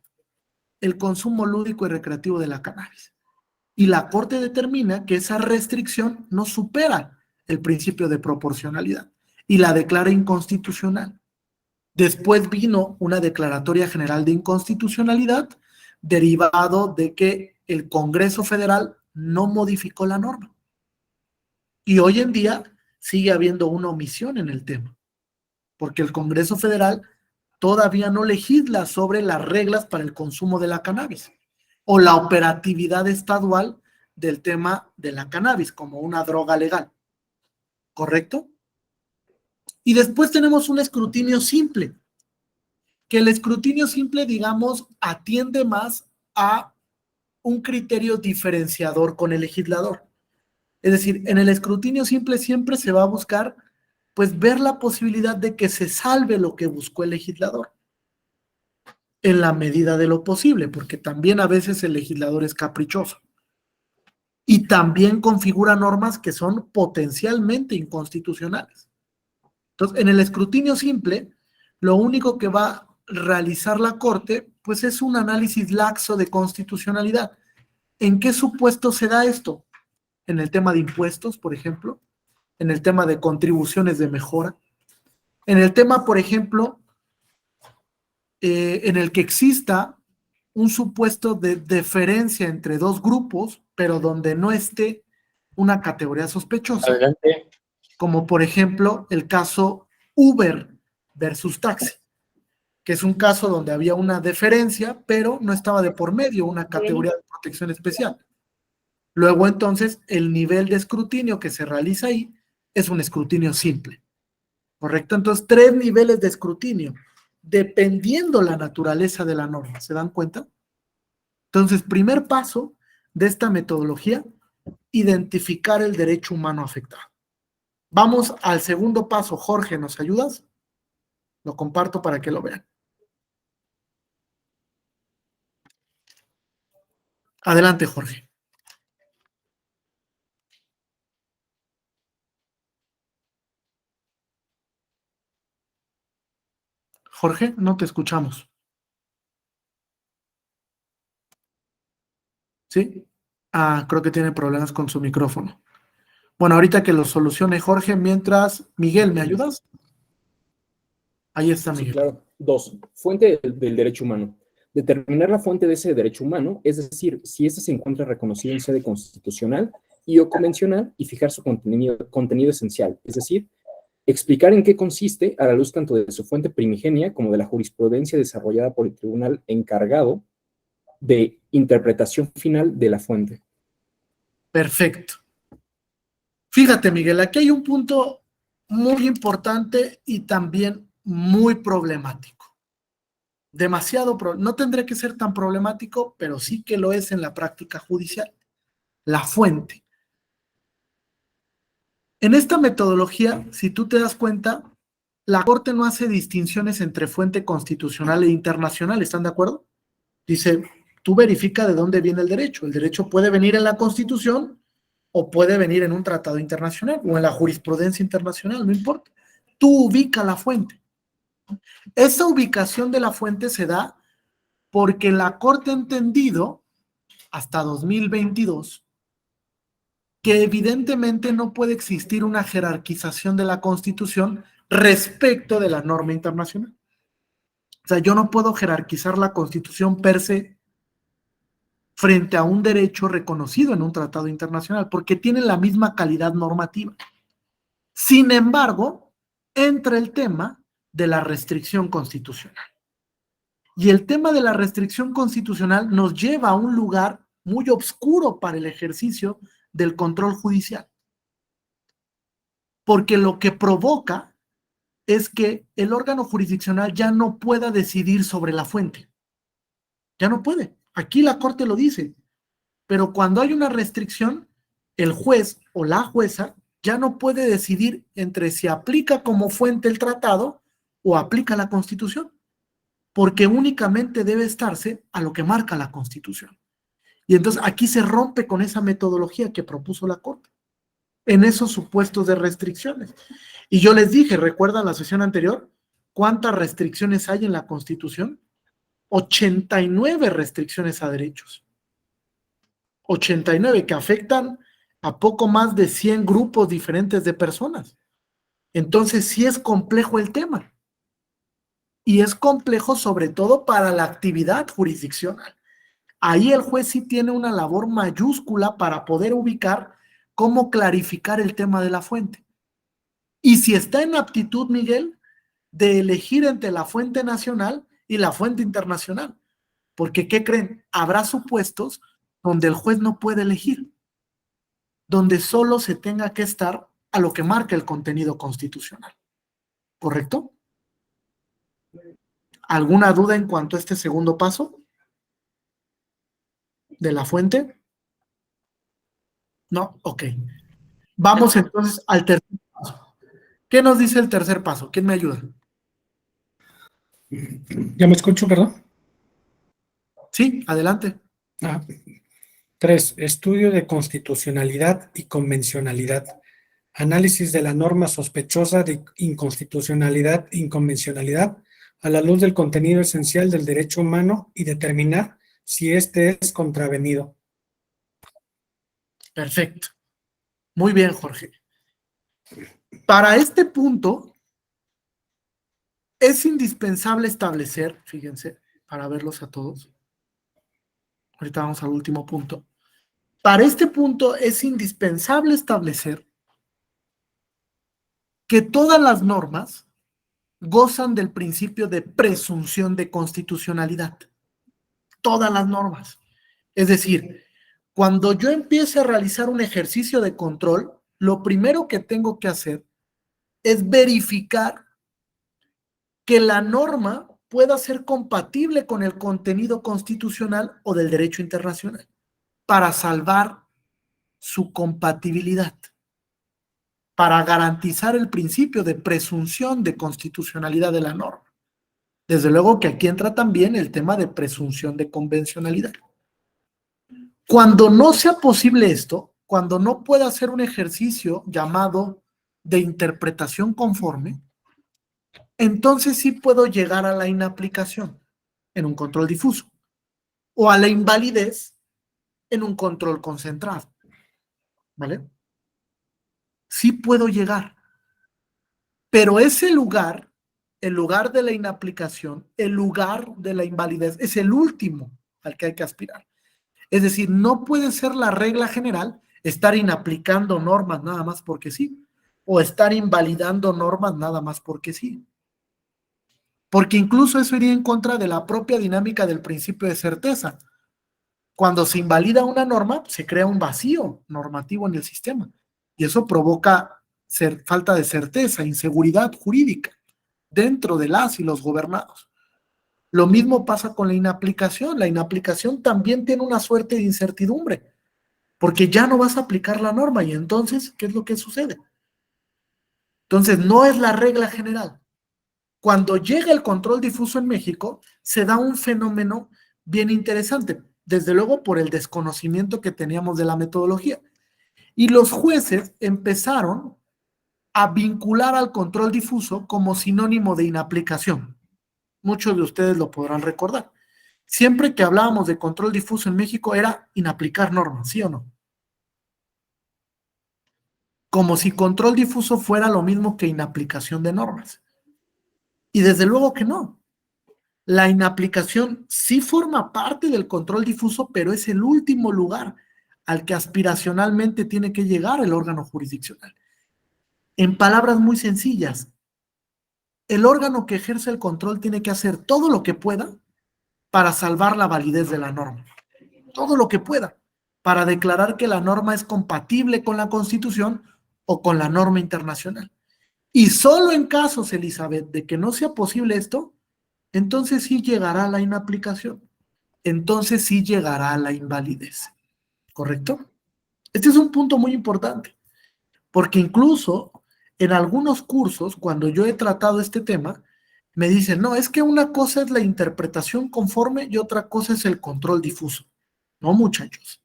el consumo lúdico y recreativo de la cannabis. Y la Corte determina que esa restricción no supera el principio de proporcionalidad y la declara inconstitucional. Después vino una declaratoria general de inconstitucionalidad derivado de que el Congreso Federal no modificó la norma. Y hoy en día sigue habiendo una omisión en el tema, porque el Congreso Federal todavía no legisla sobre las reglas para el consumo de la cannabis o la operatividad estadual del tema de la cannabis como una droga legal. ¿Correcto? Y después tenemos un escrutinio simple, que el escrutinio simple, digamos, atiende más a un criterio diferenciador con el legislador. Es decir, en el escrutinio simple siempre se va a buscar, pues, ver la posibilidad de que se salve lo que buscó el legislador, en la medida de lo posible, porque también a veces el legislador es caprichoso. Y también configura normas que son potencialmente inconstitucionales. Entonces, en el escrutinio simple, lo único que va a realizar la Corte, pues es un análisis laxo de constitucionalidad. ¿En qué supuesto se da esto? En el tema de impuestos, por ejemplo, en el tema de contribuciones de mejora, en el tema, por ejemplo, en el que exista un supuesto de deferencia entre dos grupos, pero donde no esté una categoría sospechosa. Adelante. Como por ejemplo el caso Uber versus taxi, que es un caso donde había una deferencia, pero no estaba de por medio una categoría de protección especial. Luego entonces el nivel de escrutinio que se realiza ahí es un escrutinio simple, ¿correcto? Entonces 3 niveles de escrutinio, dependiendo la naturaleza de la norma, ¿se dan cuenta? Entonces, primer paso de esta metodología, identificar el derecho humano afectado. Vamos al segundo paso. Jorge, ¿nos ayudas? Lo comparto para que lo vean. Adelante, Jorge. Jorge, no te escuchamos. ¿Sí? Creo que tiene problemas con su micrófono. Bueno, ahorita que lo solucione Jorge, mientras, Miguel, ¿me ayudas? Ahí está, Sí, Miguel. claro. 2. Fuente del derecho humano. Determinar la fuente de ese derecho humano, es decir, si éste se encuentra reconocido en sede constitucional y o convencional, y fijar su contenido esencial, es decir, explicar en qué consiste a la luz tanto de su fuente primigenia como de la jurisprudencia desarrollada por el tribunal encargado de interpretación final de la fuente. Perfecto. Fíjate, Miguel, aquí hay un punto muy importante y también muy problemático. Demasiado, no tendría que ser tan problemático, pero sí que lo es en la práctica judicial. La fuente. En esta metodología, si tú te das cuenta, la Corte no hace distinciones entre fuente constitucional e internacional, ¿están de acuerdo? Dice, tú verifica de dónde viene el derecho. El derecho puede venir en la Constitución o puede venir en un tratado internacional o en la jurisprudencia internacional, no importa. Tú ubica la fuente. Esa ubicación de la fuente se da porque la Corte ha entendido, hasta 2022, que evidentemente no puede existir una jerarquización de la Constitución respecto de la norma internacional. O sea, yo no puedo jerarquizar la Constitución per se frente a un derecho reconocido en un tratado internacional, porque tienen la misma calidad normativa. Sin embargo, entra el tema de la restricción constitucional. Y el tema de la restricción constitucional nos lleva a un lugar muy oscuro para el ejercicio del control judicial. Porque lo que provoca es que el órgano jurisdiccional ya no pueda decidir sobre la fuente. Ya no puede. Aquí la Corte lo dice. Pero cuando hay una restricción, el juez o la jueza ya no puede decidir entre si aplica como fuente el tratado o aplica la Constitución, porque únicamente debe estarse a lo que marca la Constitución. Y entonces aquí se rompe con esa metodología que propuso la Corte en esos supuestos de restricciones. Y yo les dije, ¿recuerdan la sesión anterior? ¿Cuántas restricciones hay en la Constitución? 89 restricciones a derechos. 89 que afectan a poco más de 100 grupos diferentes de personas. Entonces sí es complejo el tema. Y es complejo sobre todo para la actividad jurisdiccional. Ahí el juez sí tiene una labor mayúscula para poder ubicar cómo clarificar el tema de la fuente. Y si está en aptitud, Miguel, de elegir entre la fuente nacional y la fuente internacional. Porque, ¿qué creen? Habrá supuestos donde el juez no puede elegir, donde solo se tenga que estar a lo que marca el contenido constitucional. ¿Correcto? ¿Alguna duda en cuanto a este segundo paso de la fuente? No, ok. Vamos entonces al tercer paso. ¿Qué nos dice el tercer paso? ¿Quién me ayuda? ¿Ya me escucho, perdón? Sí, adelante. 3. Estudio de constitucionalidad y convencionalidad. Análisis de la norma sospechosa de inconstitucionalidad e inconvencionalidad a la luz del contenido esencial del derecho humano y determinar si éste es contravenido. Perfecto. Muy bien, Jorge. Para este punto, es indispensable establecer, fíjense, para verlos a todos. Ahorita vamos al último punto. Para este punto es indispensable establecer que todas las normas gozan del principio de presunción de constitucionalidad. Todas las normas. Es decir, cuando yo empiece a realizar un ejercicio de control, lo primero que tengo que hacer es verificar que la norma pueda ser compatible con el contenido constitucional o del derecho internacional para salvar su compatibilidad, para garantizar el principio de presunción de constitucionalidad de la norma. Desde luego que aquí entra también el tema de presunción de convencionalidad. Cuando no sea posible esto, cuando no pueda hacer un ejercicio llamado de interpretación conforme, entonces sí puedo llegar a la inaplicación en un control difuso o a la invalidez en un control concentrado. ¿Vale? Sí puedo llegar. Pero ese lugar, el lugar de la inaplicación, el lugar de la invalidez, es el último al que hay que aspirar. Es decir, no puede ser la regla general estar inaplicando normas nada más porque sí, o estar invalidando normas nada más porque sí. Porque incluso eso iría en contra de la propia dinámica del principio de certeza. Cuando se invalida una norma, se crea un vacío normativo en el sistema. Y eso provoca falta de certeza, inseguridad jurídica dentro de las y los gobernados. Lo mismo pasa con la inaplicación. La inaplicación también tiene una suerte de incertidumbre, porque ya no vas a aplicar la norma y entonces, ¿qué es lo que sucede? Entonces, no es la regla general. Cuando llega el control difuso en México, se da un fenómeno bien interesante, desde luego por el desconocimiento que teníamos de la metodología. Y los jueces empezaron a vincular al control difuso como sinónimo de inaplicación. Muchos de ustedes lo podrán recordar. Siempre que hablábamos de control difuso en México era inaplicar normas, ¿sí o no? Como si control difuso fuera lo mismo que inaplicación de normas. Y desde luego que no. La inaplicación sí forma parte del control difuso, pero es el último lugar al que aspiracionalmente tiene que llegar el órgano jurisdiccional. En palabras muy sencillas, el órgano que ejerce el control tiene que hacer todo lo que pueda para salvar la validez de la norma. Todo lo que pueda, para declarar que la norma es compatible con la Constitución o con la norma internacional. Y solo en casos, Elizabeth, de que no sea posible esto, entonces sí llegará la inaplicación. Entonces sí llegará la invalidez. ¿Correcto? Este es un punto muy importante, porque incluso en algunos cursos, cuando yo he tratado este tema, me dicen, no, es que una cosa es la interpretación conforme y otra cosa es el control difuso. No, muchachos.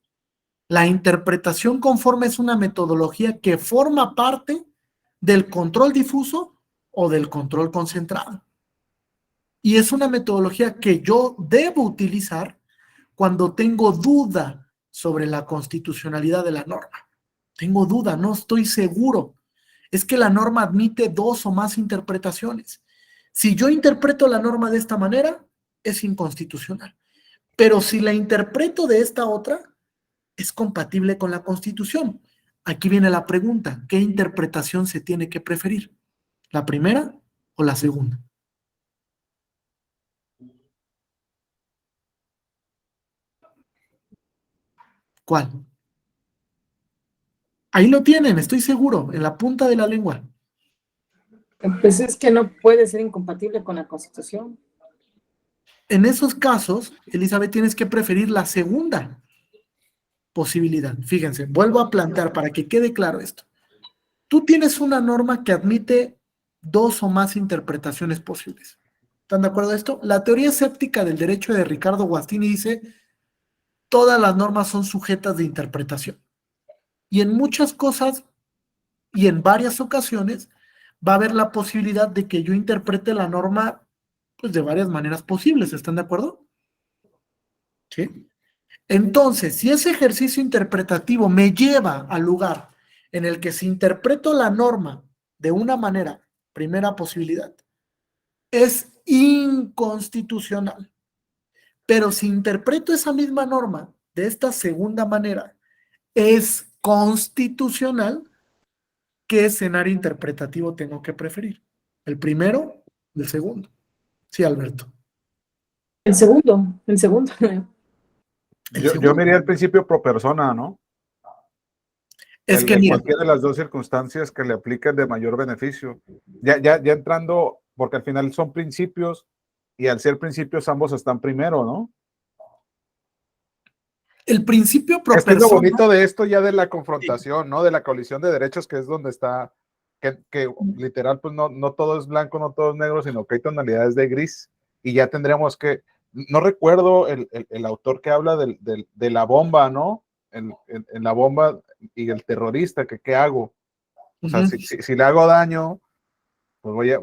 La interpretación conforme es una metodología que forma parte del control difuso o del control concentrado. Y es una metodología que yo debo utilizar cuando tengo duda sobre la constitucionalidad de la norma. Tengo duda, no estoy seguro. Es que la norma admite dos o más interpretaciones. Si yo interpreto la norma de esta manera, es inconstitucional. Pero si la interpreto de esta otra, es compatible con la Constitución. Aquí viene la pregunta, ¿qué interpretación se tiene que preferir? ¿La primera o la segunda? ¿Cuál? Ahí lo tienen, estoy seguro, en la punta de la lengua. Pues es que no puede ser incompatible con la Constitución. En esos casos, Elizabeth, tienes que preferir la segunda posibilidad. Fíjense, vuelvo a plantear para que quede claro esto. Tú tienes una norma que admite dos o más interpretaciones posibles. ¿Están de acuerdo a esto? La teoría escéptica del derecho de Ricardo Guastini dice, todas las normas son sujetas de interpretación. Y en muchas cosas y en varias ocasiones va a haber la posibilidad de que yo interprete la norma pues, de varias maneras posibles. ¿Están de acuerdo? ¿Sí? Entonces, si ese ejercicio interpretativo me lleva al lugar en el que si interpreto la norma de una manera, primera posibilidad, es inconstitucional. Pero si interpreto esa misma norma de esta segunda manera, es constitucional, ¿qué escenario interpretativo tengo que preferir? ¿El primero o el segundo? Sí, Alberto. El segundo. El Yo segundo. me iría al principio pro persona, ¿no? Es que mira, Cualquiera de las dos circunstancias que le apliquen de mayor beneficio. Ya entrando, porque al final son principios y al ser principios ambos están primero, ¿no? el principio pro Este es lo persona, bonito de esto ya de la confrontación, ¿no? De la colisión de derechos, que es donde está, que literal, pues no todo es blanco, no todo es negro, sino que hay tonalidades de gris. Y ya tendríamos que, no recuerdo el autor que habla de la bomba, ¿no? En la bomba y el terrorista, que qué hago. O sea, si le hago daño, pues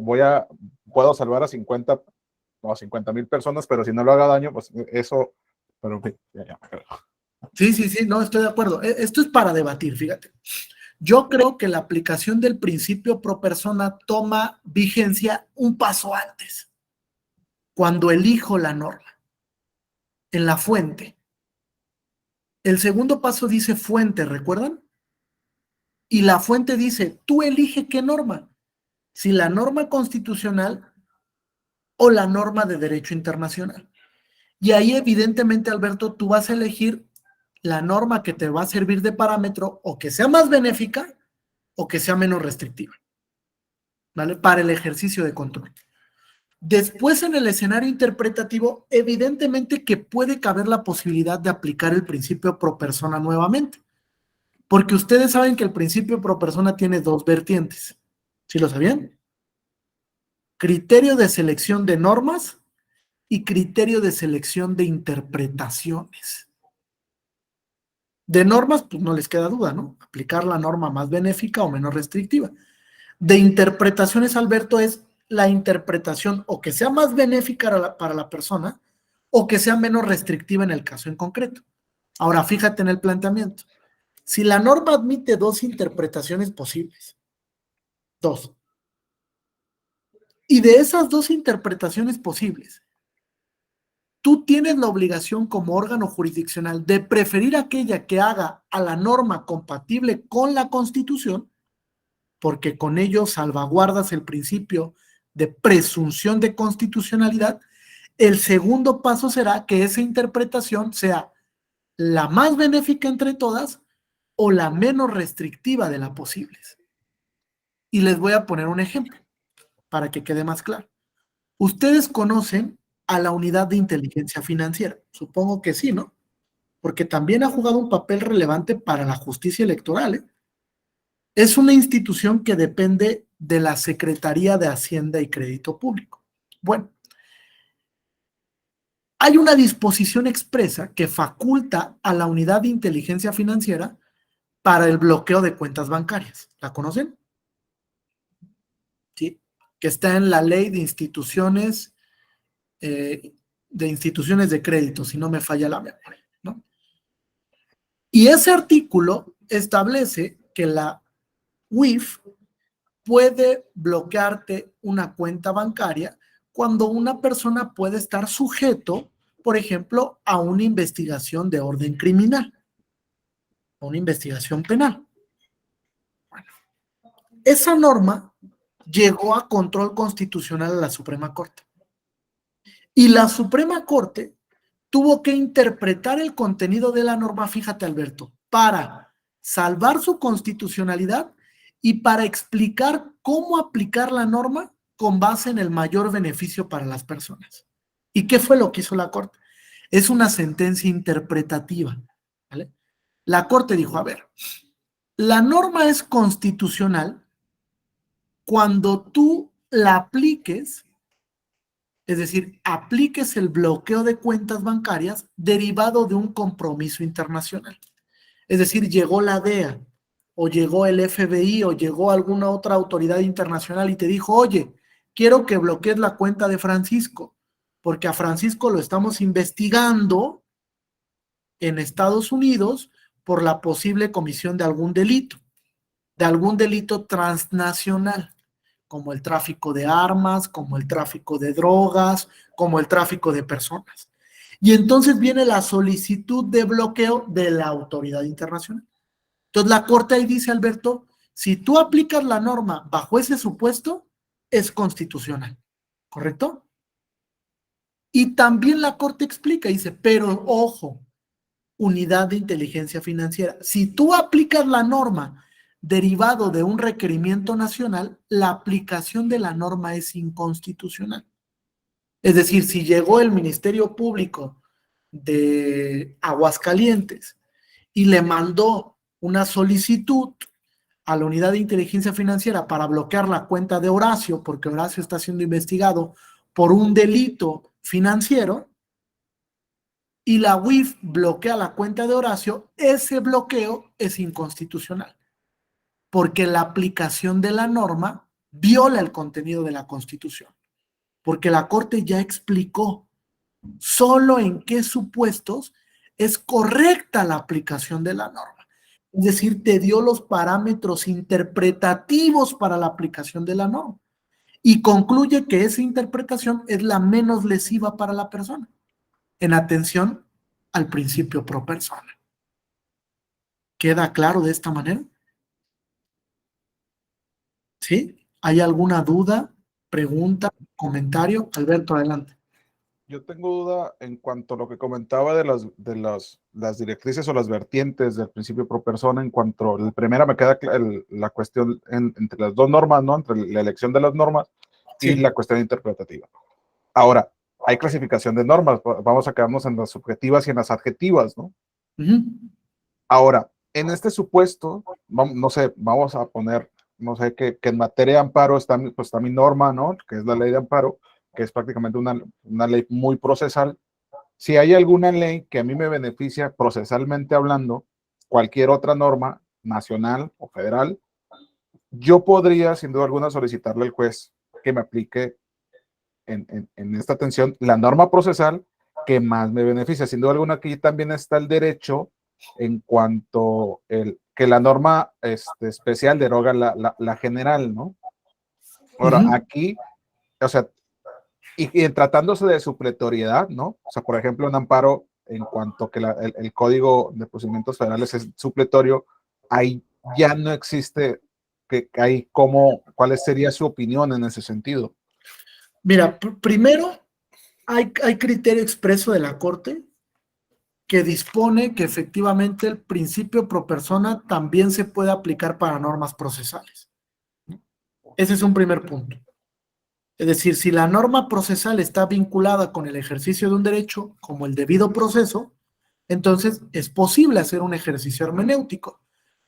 puedo salvar a 50,000 personas, pero si no le hago daño, pues eso, pero ya. Sí, no, estoy de acuerdo. Esto es para debatir, fíjate. Yo creo que la aplicación del principio pro persona toma vigencia un paso antes, cuando elijo la norma, en la fuente. El segundo paso dice fuente, ¿recuerdan? Y la fuente dice, tú elige qué norma, si la norma constitucional o la norma de derecho internacional. Y ahí evidentemente, Alberto, tú vas a elegir la norma que te va a servir de parámetro o que sea más benéfica o que sea menos restrictiva, ¿vale? Para el ejercicio de control. Después, en el escenario interpretativo, evidentemente que puede caber la posibilidad de aplicar el principio pro persona nuevamente, porque ustedes saben que el principio pro persona tiene dos vertientes. ¿Sí lo sabían? Ok, criterio de selección de normas y criterio de selección de interpretaciones. De normas, pues no les queda duda, ¿no? Aplicar la norma más benéfica o menos restrictiva. De interpretaciones, Alberto, es la interpretación o que sea más benéfica para la persona o que sea menos restrictiva en el caso en concreto. Ahora, fíjate en el planteamiento. Si la norma admite dos interpretaciones posibles, dos, y de esas dos interpretaciones posibles, tú tienes la obligación como órgano jurisdiccional de preferir aquella que haga a la norma compatible con la Constitución, porque con ello salvaguardas el principio de presunción de constitucionalidad. El segundo paso será que esa interpretación sea la más benéfica entre todas o la menos restrictiva de las posibles. Y les voy a poner un ejemplo para que quede más claro. Ustedes conocen a la Unidad de Inteligencia Financiera, supongo que sí, ¿no? Porque también ha jugado un papel relevante para la justicia electoral, ¿eh? Es una institución que depende de la Secretaría de Hacienda y Crédito Público. Bueno, hay una disposición expresa que faculta a la Unidad de Inteligencia Financiera para el bloqueo de cuentas bancarias. ¿La conocen? Sí, que está en la Ley de instituciones de crédito, si no me falla la memoria, ¿no? Y ese artículo establece que la UIF puede bloquearte una cuenta bancaria cuando una persona puede estar sujeto, por ejemplo, a una investigación de orden criminal, a una investigación penal. Bueno, esa norma llegó a control constitucional a la Suprema Corte. Y la Suprema Corte tuvo que interpretar el contenido de la norma, fíjate, Alberto, para salvar su constitucionalidad y para explicar cómo aplicar la norma con base en el mayor beneficio para las personas. ¿Y qué fue lo que hizo la Corte? Es una sentencia interpretativa, ¿vale? La Corte dijo, a ver, la norma es constitucional cuando tú la apliques, es decir, apliques el bloqueo de cuentas bancarias derivado de un compromiso internacional. Es decir, llegó la DEA, o llegó el FBI, o llegó alguna otra autoridad internacional y te dijo, oye, quiero que bloquees la cuenta de Francisco, porque a Francisco lo estamos investigando en Estados Unidos por la posible comisión de algún delito transnacional, como el tráfico de armas, como el tráfico de drogas, como el tráfico de personas. Y entonces viene la solicitud de bloqueo de la autoridad internacional. Entonces la Corte ahí dice, Alberto, si tú aplicas la norma bajo ese supuesto, es constitucional, ¿correcto? Y también la Corte explica, dice, pero ojo, Unidad de Inteligencia Financiera, si tú aplicas la norma derivado de un requerimiento nacional, la aplicación de la norma es inconstitucional. Es decir, si llegó el Ministerio Público de Aguascalientes y le mandó una solicitud a la Unidad de Inteligencia Financiera para bloquear la cuenta de Horacio, porque Horacio está siendo investigado por un delito financiero, y la UIF bloquea la cuenta de Horacio, ese bloqueo es inconstitucional, porque la aplicación de la norma viola el contenido de la Constitución, porque la Corte ya explicó solo en qué supuestos es correcta la aplicación de la norma. Es decir, te dio los parámetros interpretativos para la aplicación de la norma y concluye que esa interpretación es la menos lesiva para la persona, en atención al principio pro persona. ¿Queda claro de esta manera? ¿Sí? ¿Hay alguna duda, pregunta, comentario? Alberto, adelante. Yo tengo duda en cuanto a lo que comentaba de las directrices o las vertientes del principio pro persona. En cuanto a la primera, me queda la cuestión entre las dos normas, ¿no? Entre la elección de las normas y Sí. la cuestión interpretativa. Ahora, hay clasificación de normas, vamos a quedarnos en las subjetivas y en las adjetivas, ¿no? Uh-huh. Ahora, en este supuesto, no sé, vamos a poner no sé, que en materia de amparo está, pues, está mi norma, ¿no? Que es la ley de amparo, que es prácticamente una ley muy procesal. Si hay alguna ley que a mí me beneficia procesalmente hablando, cualquier otra norma nacional o federal, yo podría, sin duda alguna, solicitarle al juez que me aplique en esta atención la norma procesal que más me beneficia. Sin duda alguna, aquí también está el derecho en cuanto que la norma especial deroga la general, ¿no? Ahora, aquí, o sea, y tratándose de supletoriedad, ¿no? O sea, por ejemplo, un amparo en cuanto que el Código de Procedimientos Federales es supletorio, ahí ya no existe ¿cuál sería su opinión en ese sentido? Mira, primero hay criterio expreso de la Corte que dispone que efectivamente el principio pro persona también se puede aplicar para normas procesales. Ese es un primer punto. Es decir, si la norma procesal está vinculada con el ejercicio de un derecho, como el debido proceso, entonces es posible hacer un ejercicio hermenéutico.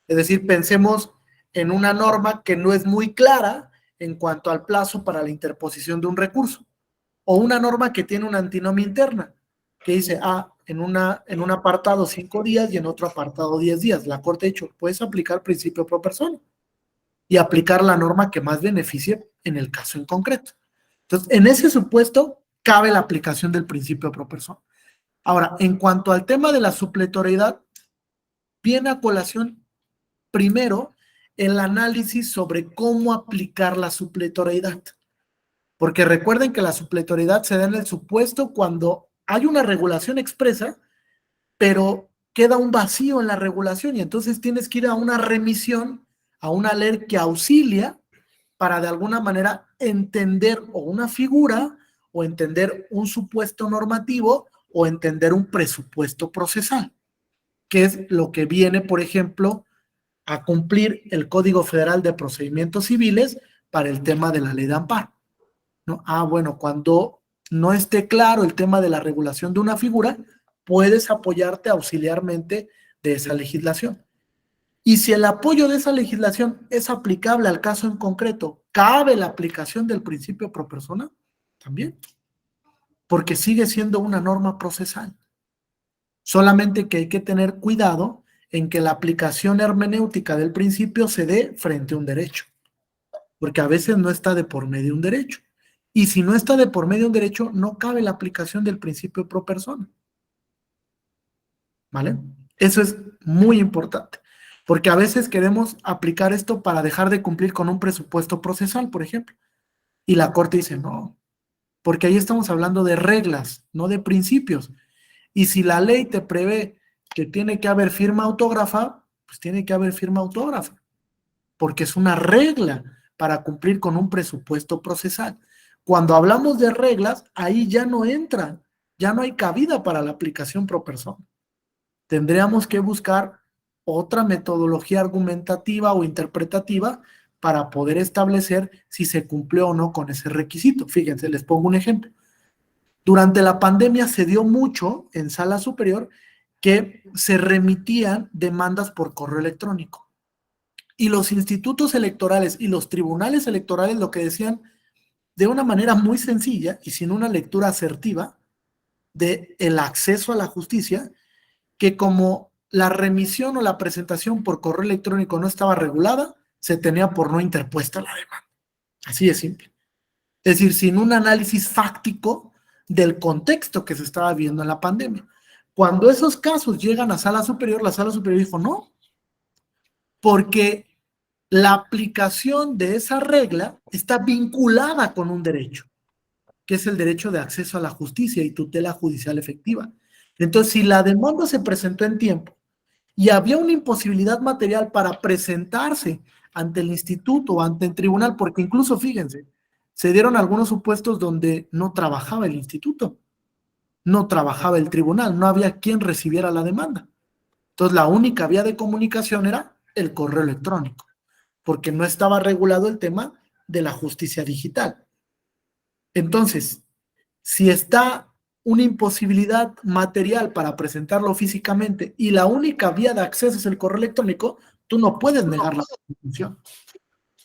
Es decir, pensemos en una norma que no es muy clara en cuanto al plazo para la interposición de un recurso, o una norma que tiene una antinomia interna, que dice, en un apartado 5 días y en otro apartado 10 días. La Corte ha dicho, puedes aplicar principio pro persona y aplicar la norma que más beneficie en el caso en concreto. Entonces, en ese supuesto, cabe la aplicación del principio pro persona. Ahora, en cuanto al tema de la supletoriedad, viene a colación primero el análisis sobre cómo aplicar la supletoriedad. Porque recuerden que la supletoriedad se da en el supuesto cuando hay una regulación expresa, pero queda un vacío en la regulación y entonces tienes que ir a una remisión, a una ley que auxilia para de alguna manera entender o una figura o entender un supuesto normativo o entender un presupuesto procesal, que es lo que viene, por ejemplo, a cumplir el Código Federal de Procedimientos Civiles para el tema de la ley de amparo, ¿no? Bueno, cuando no esté claro el tema de la regulación de una figura, puedes apoyarte auxiliarmente de esa legislación. Y si el apoyo de esa legislación es aplicable al caso en concreto, ¿cabe la aplicación del principio pro persona? También, porque sigue siendo una norma procesal. Solamente que hay que tener cuidado en que la aplicación hermenéutica del principio se dé frente a un derecho, porque a veces no está de por medio un derecho. Y si no está de por medio un derecho, no cabe la aplicación del principio pro persona. ¿Vale? Eso es muy importante, porque a veces queremos aplicar esto para dejar de cumplir con un presupuesto procesal, por ejemplo. Y la Corte dice, no, porque ahí estamos hablando de reglas, no de principios. Y si la ley te prevé que tiene que haber firma autógrafa, pues tiene que haber firma autógrafa, porque es una regla para cumplir con un presupuesto procesal. Cuando hablamos de reglas, ahí ya no entra, ya no hay cabida para la aplicación pro persona. Tendríamos que buscar otra metodología argumentativa o interpretativa para poder establecer si se cumplió o no con ese requisito. Fíjense, les pongo un ejemplo. Durante la pandemia se dio mucho en sala superior que se remitían demandas por correo electrónico. Y los institutos electorales y los tribunales electorales lo que decían de una manera muy sencilla y sin una lectura asertiva de el acceso a la justicia, que como la remisión o la presentación por correo electrónico no estaba regulada, se tenía por no interpuesta la demanda. Así de simple. Es decir, sin un análisis fáctico del contexto que se estaba viendo en la pandemia. Cuando esos casos llegan a sala superior, la sala superior dijo no, porque la aplicación de esa regla está vinculada con un derecho, que es el derecho de acceso a la justicia y tutela judicial efectiva. Entonces, si la demanda se presentó en tiempo y había una imposibilidad material para presentarse ante el instituto o ante el tribunal, porque incluso, fíjense, se dieron algunos supuestos donde no trabajaba el instituto, no trabajaba el tribunal, no había quien recibiera la demanda. Entonces, la única vía de comunicación era el correo electrónico, porque no estaba regulado el tema de la justicia digital. Entonces, si está una imposibilidad material para presentarlo físicamente y la única vía de acceso es el correo electrónico, tú no puedes negar la constitución.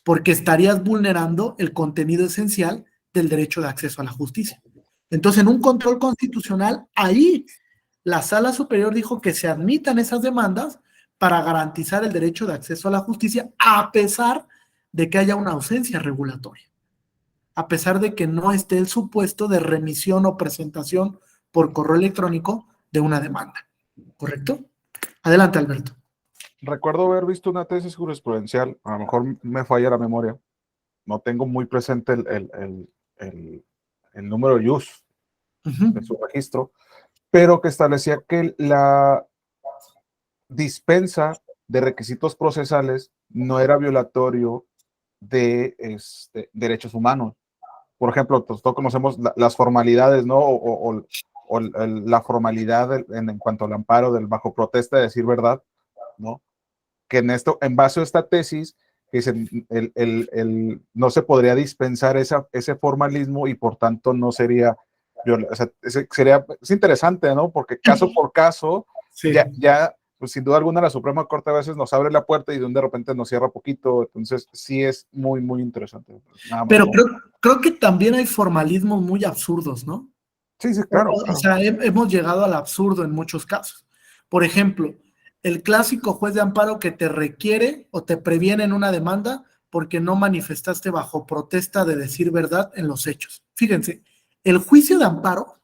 porque estarías vulnerando el contenido esencial del derecho de acceso a la justicia. Entonces, en un control constitucional, ahí la Sala Superior dijo que se admitan esas demandas para garantizar el derecho de acceso a la justicia, a pesar de que haya una ausencia regulatoria, a pesar de que no esté el supuesto de remisión o presentación por correo electrónico de una demanda. ¿Correcto? Adelante, Alberto. Recuerdo haber visto una tesis jurisprudencial, a lo mejor me falla la memoria, no tengo muy presente el número de use de su registro, pero que establecía que la dispensa de requisitos procesales no era violatorio de derechos humanos. Por ejemplo, todos conocemos las formalidades, ¿no? O la formalidad en cuanto al amparo del bajo protesta de decir verdad, ¿no? Que en base a esta tesis, que no se podría dispensar ese formalismo y por tanto no sería, o sea, es interesante, ¿no? Porque caso por caso, Sí. ya pues sin duda alguna la Suprema Corte a veces nos abre la puerta y de repente nos cierra poquito, entonces sí es muy, muy interesante. Nada más. Pero creo que también hay formalismos muy absurdos, ¿no? Sí, claro. O sea, hemos llegado al absurdo en muchos casos. Por ejemplo, el clásico juez de amparo que te requiere o te previene en una demanda porque no manifestaste bajo protesta de decir verdad en los hechos. Fíjense, el juicio de amparo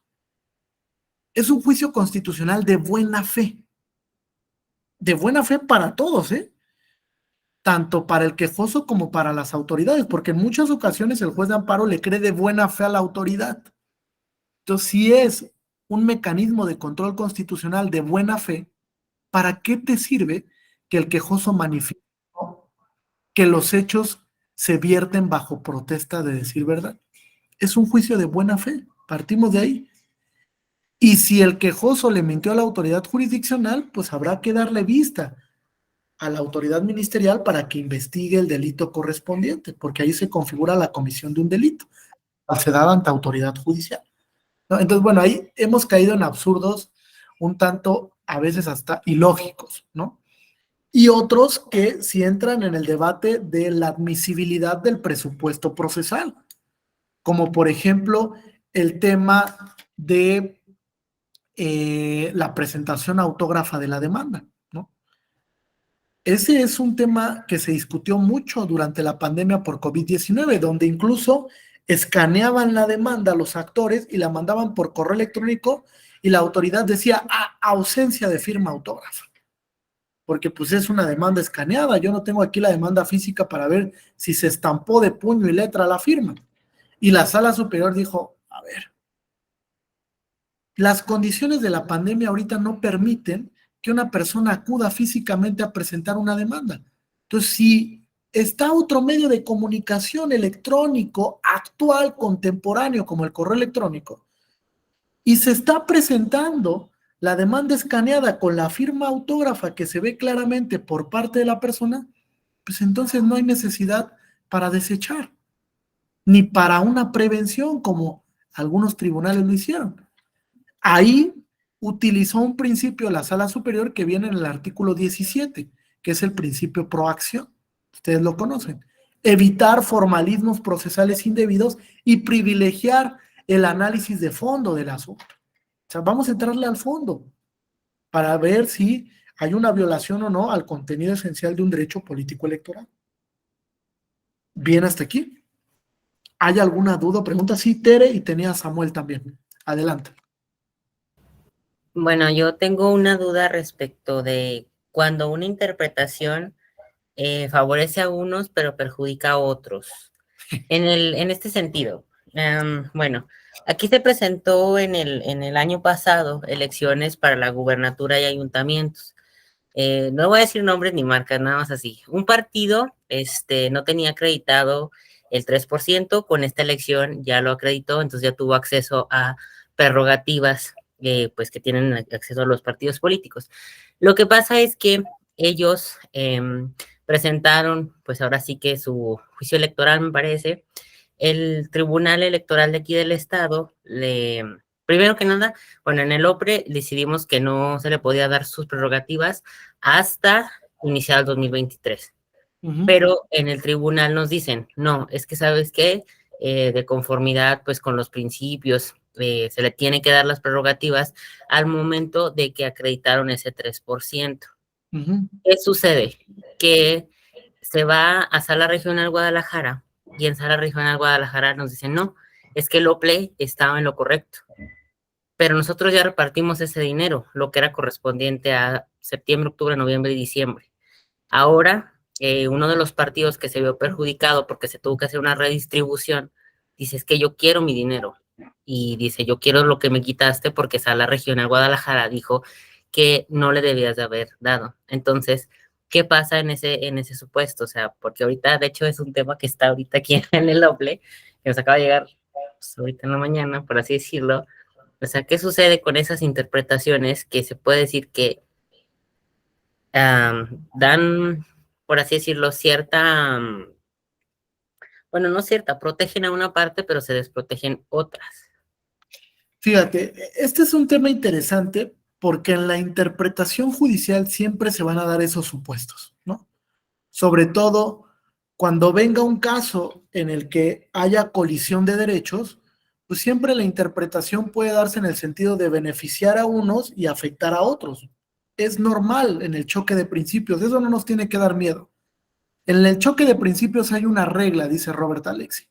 es un juicio constitucional de buena fe. De buena fe para todos, ¿eh? Tanto para el quejoso como para las autoridades, porque en muchas ocasiones el juez de amparo le cree de buena fe a la autoridad. Entonces, si es un mecanismo de control constitucional de buena fe, ¿para qué te sirve que el quejoso manifieste que los hechos se vierten bajo protesta de decir verdad? Es un juicio de buena fe, partimos de ahí. Y si el quejoso le mintió a la autoridad jurisdiccional, pues habrá que darle vista a la autoridad ministerial para que investigue el delito correspondiente, porque ahí se configura la comisión de un delito, falsedad ante autoridad judicial, ¿no? Entonces, bueno, ahí hemos caído en absurdos un tanto, a veces hasta ilógicos, ¿no? Y otros que sí entran en el debate de la admisibilidad del presupuesto procesal, como por ejemplo el tema de la presentación autógrafa de la demanda, ¿no? Ese es un tema que se discutió mucho durante la pandemia por COVID-19, donde incluso escaneaban la demanda a los actores y la mandaban por correo electrónico y la autoridad decía ausencia de firma autógrafa, porque pues es una demanda escaneada, yo no tengo aquí la demanda física para ver si se estampó de puño y letra la firma. Y la Sala Superior dijo, a ver, las condiciones de la pandemia ahorita no permiten que una persona acuda físicamente a presentar una demanda. Entonces, si está otro medio de comunicación electrónico actual, contemporáneo, como el correo electrónico, y se está presentando la demanda escaneada con la firma autógrafa que se ve claramente por parte de la persona, pues entonces no hay necesidad para desechar, ni para una prevención como algunos tribunales lo hicieron. Ahí utilizó un principio la Sala Superior que viene en el artículo 17, que es el principio proacción. Ustedes lo conocen. Evitar formalismos procesales indebidos y privilegiar el análisis de fondo del asunto. O sea, vamos a entrarle al fondo para ver si hay una violación o no al contenido esencial de un derecho político electoral. Bien hasta aquí. ¿Hay alguna duda o pregunta? Sí, Tere, y tenía a Samuel también. Adelante. Bueno, yo tengo una duda respecto de cuando una interpretación favorece a unos pero perjudica a otros. En este sentido, bueno, aquí se presentó en el año pasado elecciones para la gubernatura y ayuntamientos. No voy a decir nombres ni marcas, nada más así. Un partido no tenía acreditado el 3%, con esta elección ya lo acreditó, entonces ya tuvo acceso a prerrogativas pues que tienen acceso a los partidos políticos. Lo que pasa es que ellos presentaron, pues ahora sí que su juicio electoral, me parece. El Tribunal Electoral de aquí del estado primero que nada, bueno, en el OPRE decidimos que no se le podía dar sus prerrogativas hasta iniciar el 2023. Ujú. pero en el tribunal nos dicen, no, es que ¿sabes qué? De conformidad pues con los principios, se le tiene que dar las prerrogativas al momento de que acreditaron ese 3%. Ujú. ¿Qué sucede? Que se va a Sala Regional Guadalajara y en Sala Regional Guadalajara nos dicen, no, es que el OPLE estaba en lo correcto, pero nosotros ya repartimos ese dinero, lo que era correspondiente a septiembre, octubre, noviembre y diciembre. Ahora, uno de los partidos que se vio perjudicado porque se tuvo que hacer una redistribución, dice, es que yo quiero mi dinero. Y dice, yo quiero lo que me quitaste porque Sala Regional Guadalajara dijo que no le debías de haber dado. Entonces, ¿qué pasa en ese supuesto? O sea, porque ahorita, de hecho, es un tema que está ahorita aquí en el OPLE, que nos acaba de llegar pues, ahorita en la mañana, por así decirlo. O sea, ¿qué sucede con esas interpretaciones que se puede decir que dan, por así decirlo, cierta, bueno, no cierta, protegen a una parte, pero se desprotegen otras? Fíjate, este es un tema interesante porque en la interpretación judicial siempre se van a dar esos supuestos, ¿no? Sobre todo cuando venga un caso en el que haya colisión de derechos, pues siempre la interpretación puede darse en el sentido de beneficiar a unos y afectar a otros. Es normal en el choque de principios, eso no nos tiene que dar miedo. En el choque de principios hay una regla, dice Robert Alexi.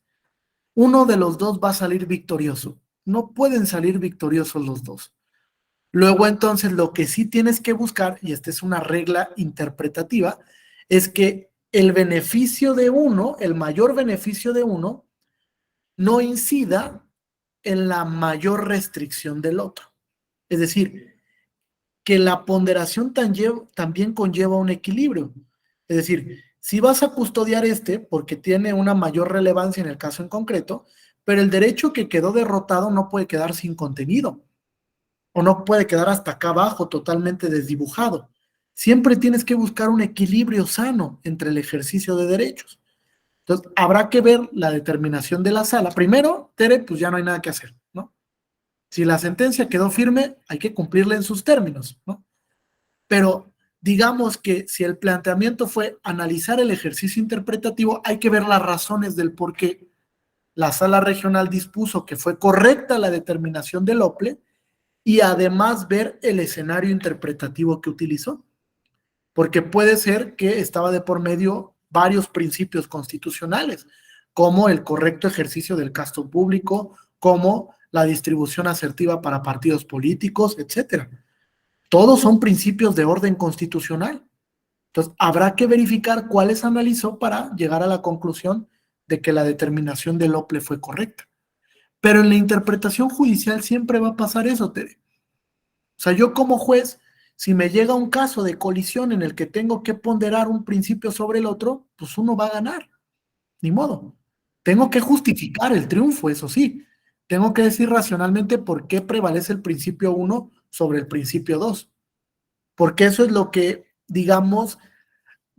Uno de los dos va a salir victorioso. No pueden salir victoriosos los dos. Luego entonces lo que sí tienes que buscar, y esta es una regla interpretativa, es que el beneficio de uno, el mayor beneficio de uno, no incida en la mayor restricción del otro. Es decir, que la ponderación también conlleva un equilibrio. Es decir, si vas a custodiar este porque tiene una mayor relevancia en el caso en concreto, pero el derecho que quedó derrotado no puede quedar sin contenido o no puede quedar hasta acá abajo totalmente desdibujado. Siempre tienes que buscar un equilibrio sano entre el ejercicio de derechos. Entonces, habrá que ver la determinación de la sala. Primero, Tere, pues ya no hay nada que hacer, ¿no? Si la sentencia quedó firme, hay que cumplirla en sus términos, ¿no? Pero digamos que si el planteamiento fue analizar el ejercicio interpretativo, hay que ver las razones del por qué la sala regional dispuso que fue correcta la determinación del OPLE y además ver el escenario interpretativo que utilizó, porque puede ser que estaba de por medio varios principios constitucionales, como el correcto ejercicio del gasto público, como la distribución asertiva para partidos políticos, etcétera. Todos son principios de orden constitucional. Entonces, habrá que verificar cuáles analizó para llegar a la conclusión de que la determinación del OPLE fue correcta. Pero en la interpretación judicial siempre va a pasar eso, Tere. O sea, yo como juez, si me llega un caso de colisión en el que tengo que ponderar un principio sobre el otro, pues uno va a ganar, ni modo. Tengo que justificar el triunfo, eso sí. Tengo que decir racionalmente por qué prevalece el principio 1 sobre el principio 2. Porque eso es lo que, digamos,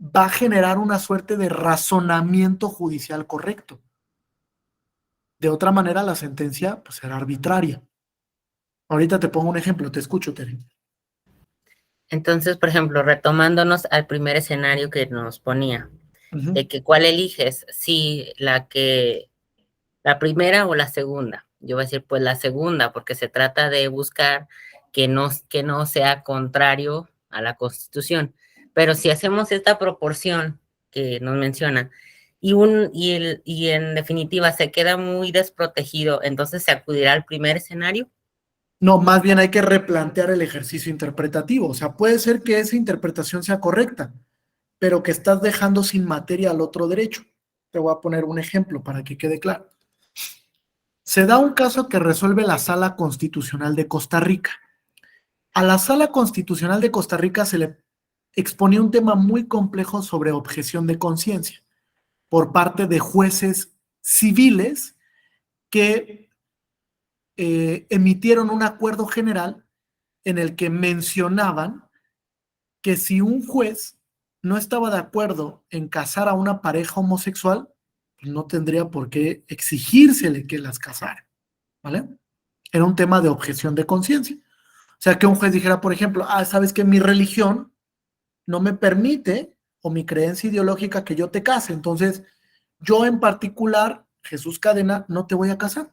va a generar una suerte de razonamiento judicial correcto. De otra manera, la sentencia pues, será arbitraria. Ahorita te pongo un ejemplo, te escucho, Tere. Entonces, por ejemplo, retomándonos al primer escenario que nos ponía, Uh-huh. de que cuál eliges, si la primera o la segunda. Yo voy a decir, pues la segunda, porque se trata de buscar que no sea contrario a la Constitución. Pero si hacemos esta proporción que nos menciona y en definitiva se queda muy desprotegido, entonces se acudirá al primer escenario. No, más bien hay que replantear el ejercicio interpretativo. O sea, puede ser que esa interpretación sea correcta, pero que estás dejando sin materia al otro derecho. Te voy a poner un ejemplo para que quede claro. Se da un caso que resuelve la Sala Constitucional de Costa Rica. A la Sala Constitucional de Costa Rica se le exponía un tema muy complejo sobre objeción de conciencia por parte de jueces civiles que emitieron un acuerdo general en el que mencionaban que si un juez no estaba de acuerdo en casar a una pareja homosexual, pues no tendría por qué exigírsele que las casara, ¿vale? Era un tema de objeción de conciencia. O sea, que un juez dijera, por ejemplo, sabes que mi religión no me permite o mi creencia ideológica que yo te case. Entonces, yo en particular, Jesús Cadena, no te voy a casar.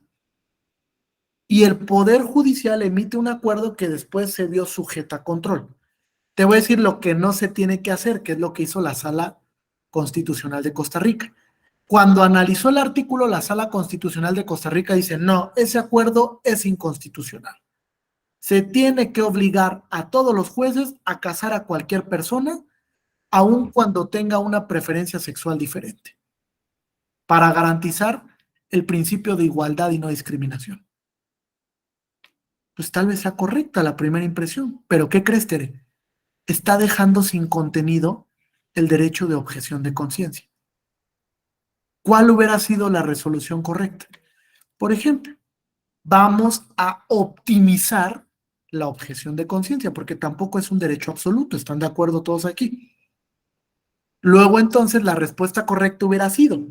Y el Poder Judicial emite un acuerdo que después se vio sujeta a control. Te voy a decir lo que no se tiene que hacer, que es lo que hizo la Sala Constitucional de Costa Rica. Cuando analizó el artículo, la Sala Constitucional de Costa Rica dice, no, ese acuerdo es inconstitucional. Se tiene que obligar a todos los jueces a casar a cualquier persona, aun cuando tenga una preferencia sexual diferente, para garantizar el principio de igualdad y no discriminación. Pues tal vez sea correcta la primera impresión, pero ¿qué crees, Tere? Está dejando sin contenido el derecho de objeción de conciencia. ¿Cuál hubiera sido la resolución correcta? Por ejemplo, vamos a optimizar la objeción de conciencia, porque tampoco es un derecho absoluto, ¿están de acuerdo todos aquí? Luego entonces la respuesta correcta hubiera sido,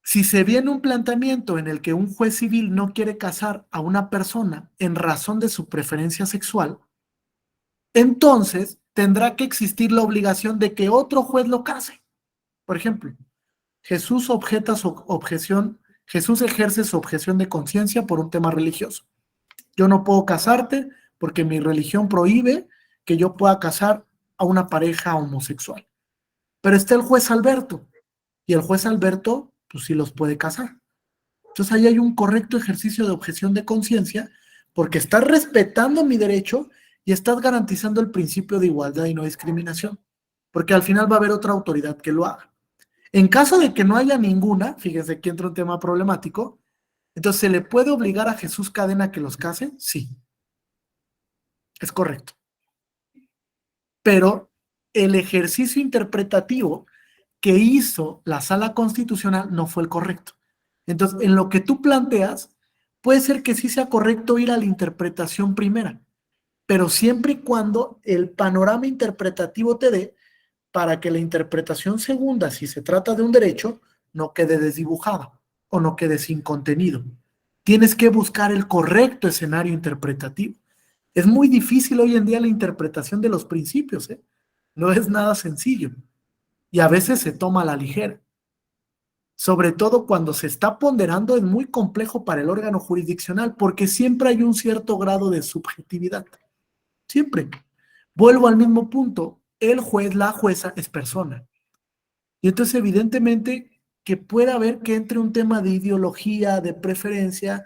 si se viene un planteamiento en el que un juez civil no quiere casar a una persona en razón de su preferencia sexual, entonces tendrá que existir la obligación de que otro juez lo case. Por ejemplo, Jesús ejerce su objeción de conciencia por un tema religioso. Yo no puedo casarte porque mi religión prohíbe que yo pueda casar a una pareja homosexual. Pero está el juez Alberto, y el juez Alberto, pues sí los puede casar. Entonces ahí hay un correcto ejercicio de objeción de conciencia, porque estás respetando mi derecho y estás garantizando el principio de igualdad y no discriminación, porque al final va a haber otra autoridad que lo haga. En caso de que no haya ninguna, fíjense que entra un tema problemático, entonces ¿se le puede obligar a Jesús Cadena a que los case? Sí, es correcto. Pero el ejercicio interpretativo que hizo la Sala Constitucional no fue el correcto. Entonces, en lo que tú planteas, puede ser que sí sea correcto ir a la interpretación primera, pero siempre y cuando el panorama interpretativo te dé para que la interpretación segunda, si se trata de un derecho, no quede desdibujada o no quede sin contenido. Tienes que buscar el correcto escenario interpretativo. Es muy difícil hoy en día la interpretación de los principios, ¿eh? No es nada sencillo y a veces se toma a la ligera. Sobre todo cuando se está ponderando, es muy complejo para el órgano jurisdiccional porque siempre hay un cierto grado de subjetividad. Siempre. Vuelvo al mismo punto. El juez, la jueza es persona. Y entonces evidentemente que puede haber que entre un tema de ideología, de preferencia,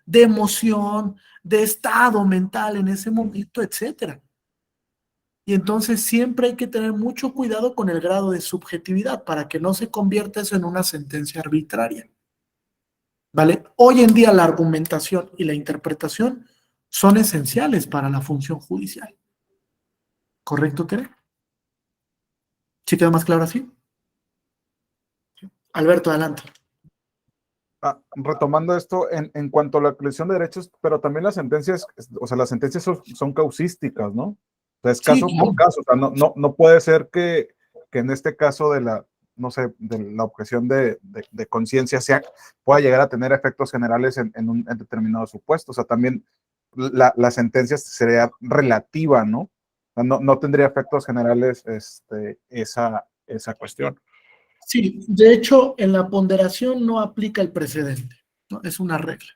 de emoción, de estado mental en ese momento, etcétera. Y entonces siempre hay que tener mucho cuidado con el grado de subjetividad para que no se convierta eso en una sentencia arbitraria. ¿Vale? Hoy en día la argumentación y la interpretación son esenciales para la función judicial. ¿Correcto, Tere? ¿Sí queda más claro así? Alberto, adelante. Retomando esto, en cuanto a la colección de derechos, pero también las sentencias, o sea, las sentencias son causísticas, ¿no? O sea, es caso Sí, por caso, o sea, no puede ser que en este caso de la, no sé, de la objeción de conciencia pueda llegar a tener efectos generales en un determinado supuesto, o sea, también la sentencia sería relativa, ¿no? O sea, no tendría efectos generales esa cuestión. Sí, de hecho, en la ponderación no aplica el precedente, ¿no? Es una regla.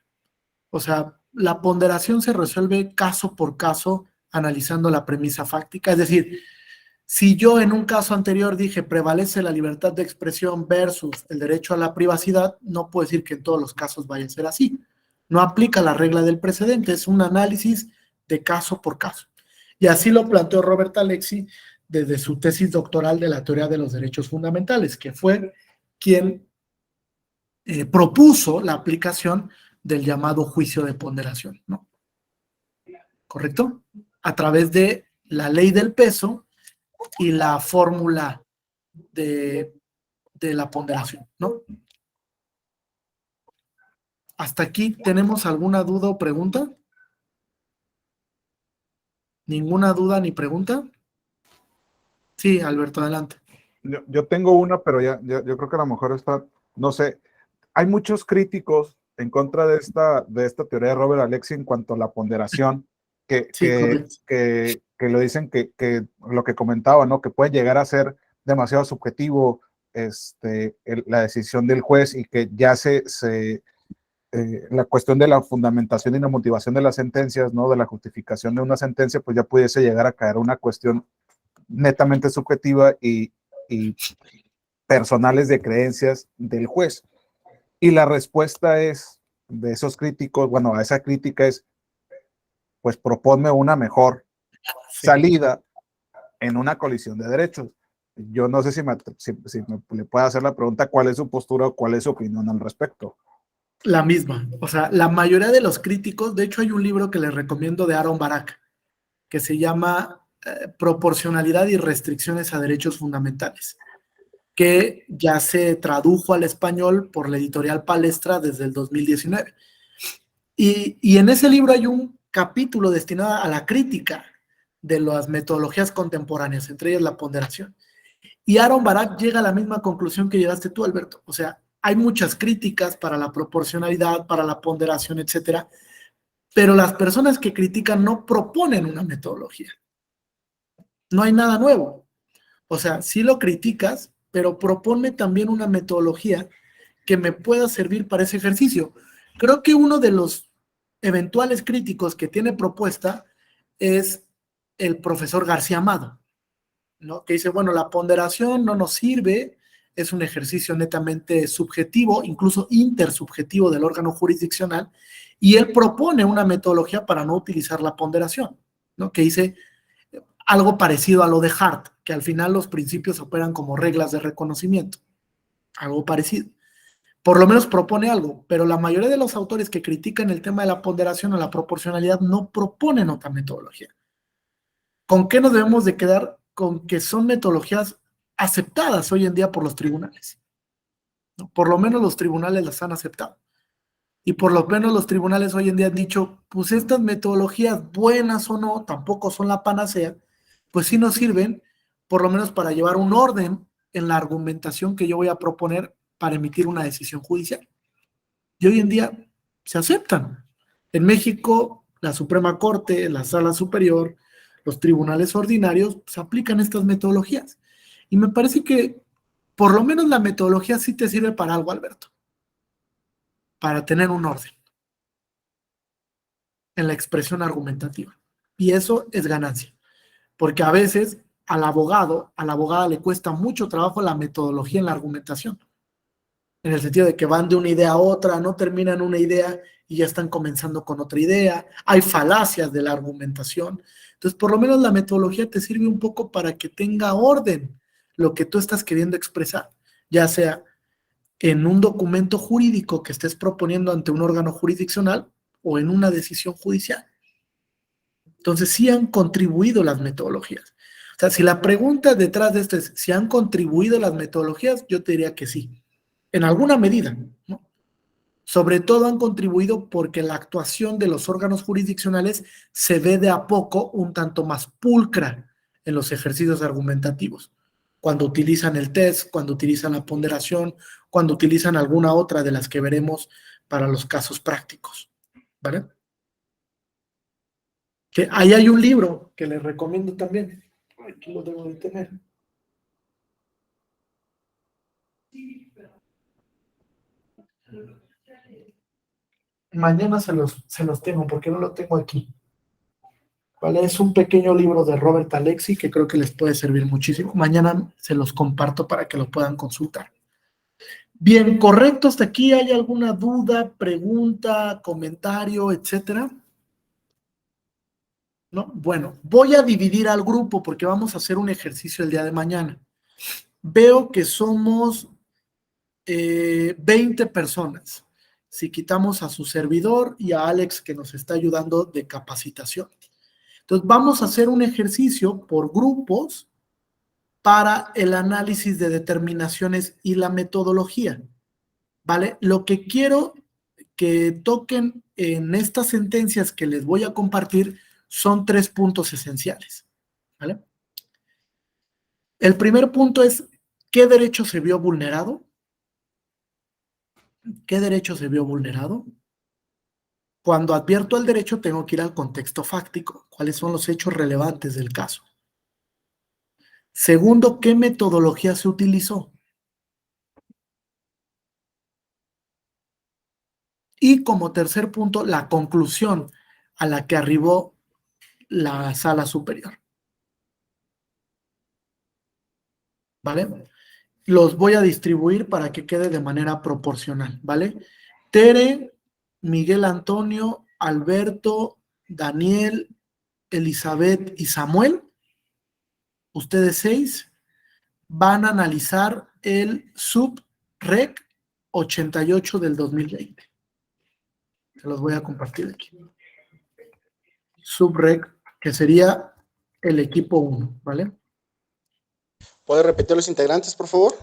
O sea, la ponderación se resuelve caso por caso analizando la premisa fáctica. Es decir, si yo en un caso anterior dije prevalece la libertad de expresión versus el derecho a la privacidad, no puedo decir que en todos los casos vaya a ser así. No aplica la regla del precedente, es un análisis de caso por caso. Y así lo planteó Robert Alexi desde su tesis doctoral de la teoría de los derechos fundamentales, que fue quien propuso la aplicación del llamado juicio de ponderación, ¿no? ¿Correcto? A través de la ley del peso y la fórmula de la ponderación, ¿no? ¿Hasta aquí tenemos alguna duda o pregunta? ¿Ninguna duda ni pregunta? Sí, Alberto, adelante. Yo tengo una, pero yo creo que a lo mejor está, no sé, hay muchos críticos en contra de esta teoría de Robert Alexi en cuanto a la ponderación, Sí, correcto. que que lo dicen que lo que comentaba, ¿no? Que puede llegar a ser demasiado subjetivo la decisión del juez y que ya la cuestión de la fundamentación y la motivación de las sentencias, ¿no? De la justificación de una sentencia, pues ya pudiese llegar a caer una cuestión netamente subjetiva y personales de creencias del juez. Y la respuesta es de esos críticos, bueno, a esa crítica es, pues proponme una mejor salida en una colisión de derechos. Yo no sé si me le puede hacer la pregunta cuál es su postura o cuál es su opinión al respecto. La misma. O sea, la mayoría de los críticos, de hecho hay un libro que les recomiendo de Aaron Barak, que se llama Proporcionalidad y restricciones a derechos fundamentales, que ya se tradujo al español por la editorial Palestra desde el 2019. Y en ese libro hay un capítulo destinado a la crítica de las metodologías contemporáneas, entre ellas la ponderación. Y Aaron Barak llega a la misma conclusión que llegaste tú, Alberto. O sea, hay muchas críticas para la proporcionalidad, para la ponderación, etcétera, pero las personas que critican no proponen una metodología. No hay nada nuevo. O sea, sí lo criticas, pero propone también una metodología que me pueda servir para ese ejercicio. Creo que uno de los eventuales críticos que tiene propuesta es el profesor García Amado, ¿no? Que dice, bueno, la ponderación no nos sirve, es un ejercicio netamente subjetivo, incluso intersubjetivo del órgano jurisdiccional, y él propone una metodología para no utilizar la ponderación, ¿no? Que dice algo parecido a lo de Hart, que al final los principios operan como reglas de reconocimiento, algo parecido. Por lo menos propone algo, pero la mayoría de los autores que critican el tema de la ponderación o la proporcionalidad no proponen otra metodología. ¿Con qué nos debemos de quedar? Con que son metodologías aceptadas hoy en día por los tribunales, ¿no? Por lo menos los tribunales las han aceptado. Y por lo menos los tribunales hoy en día han dicho, pues estas metodologías, buenas o no, tampoco son la panacea, pues sí nos sirven, por lo menos para llevar un orden en la argumentación que yo voy a proponer para emitir una decisión judicial. Y hoy en día se aceptan. En México, la Suprema Corte, la Sala Superior, los tribunales ordinarios, se aplican estas metodologías. Y me parece que por lo menos la metodología sí te sirve para algo, Alberto, para tener un orden en la expresión argumentativa. Y eso es ganancia, porque a veces al abogado, a la abogada le cuesta mucho trabajo la metodología en la argumentación, en el sentido de que van de una idea a otra, no terminan una idea y ya están comenzando con otra idea, hay falacias de la argumentación. Entonces, por lo menos la metodología te sirve un poco para que tenga orden lo que tú estás queriendo expresar, ya sea en un documento jurídico que estés proponiendo ante un órgano jurisdiccional o en una decisión judicial. Entonces, sí han contribuido las metodologías. O sea, si la pregunta detrás de esto es si han contribuido las metodologías, yo te diría que sí, en alguna medida, ¿no? Sobre todo han contribuido porque la actuación de los órganos jurisdiccionales se ve de a poco un tanto más pulcra en los ejercicios argumentativos. Cuando utilizan el test, cuando utilizan la ponderación, cuando utilizan alguna otra de las que veremos para los casos prácticos, ¿vale? Que ahí hay un libro que les recomiendo también. Aquí lo debo de tener. Mañana se los tengo porque no lo tengo aquí. ¿Vale? Es un pequeño libro de Robert Alexi que creo que les puede servir muchísimo. Mañana se los comparto para que lo puedan consultar. Bien, correcto, hasta aquí. ¿Hay alguna duda, pregunta, comentario, etcétera? ¿No? Bueno, voy a dividir al grupo porque vamos a hacer un ejercicio el día de mañana. Veo que somos 20 personas. Si quitamos a su servidor y a Alex que nos está ayudando de capacitación. Entonces vamos a hacer un ejercicio por grupos para el análisis de determinaciones y la metodología, ¿vale? Lo que quiero que toquen en estas sentencias que les voy a compartir son 3 puntos esenciales, ¿vale? El primer punto es, ¿qué derecho se vio vulnerado? ¿Qué derecho se vio vulnerado? Cuando advierto el derecho, tengo que ir al contexto fáctico. ¿Cuáles son los hechos relevantes del caso? Segundo, ¿qué metodología se utilizó? Y como tercer punto, la conclusión a la que arribó la sala superior. ¿Vale? Los voy a distribuir para que quede de manera proporcional, ¿vale? Tere, Miguel Antonio, Alberto, Daniel, Elizabeth y Samuel, ustedes 6, van a analizar el SUB-REC 88 del 2020. Se los voy a compartir aquí. SUB-REC, que sería el equipo 1, ¿vale? ¿Puede repetir los integrantes, por favor?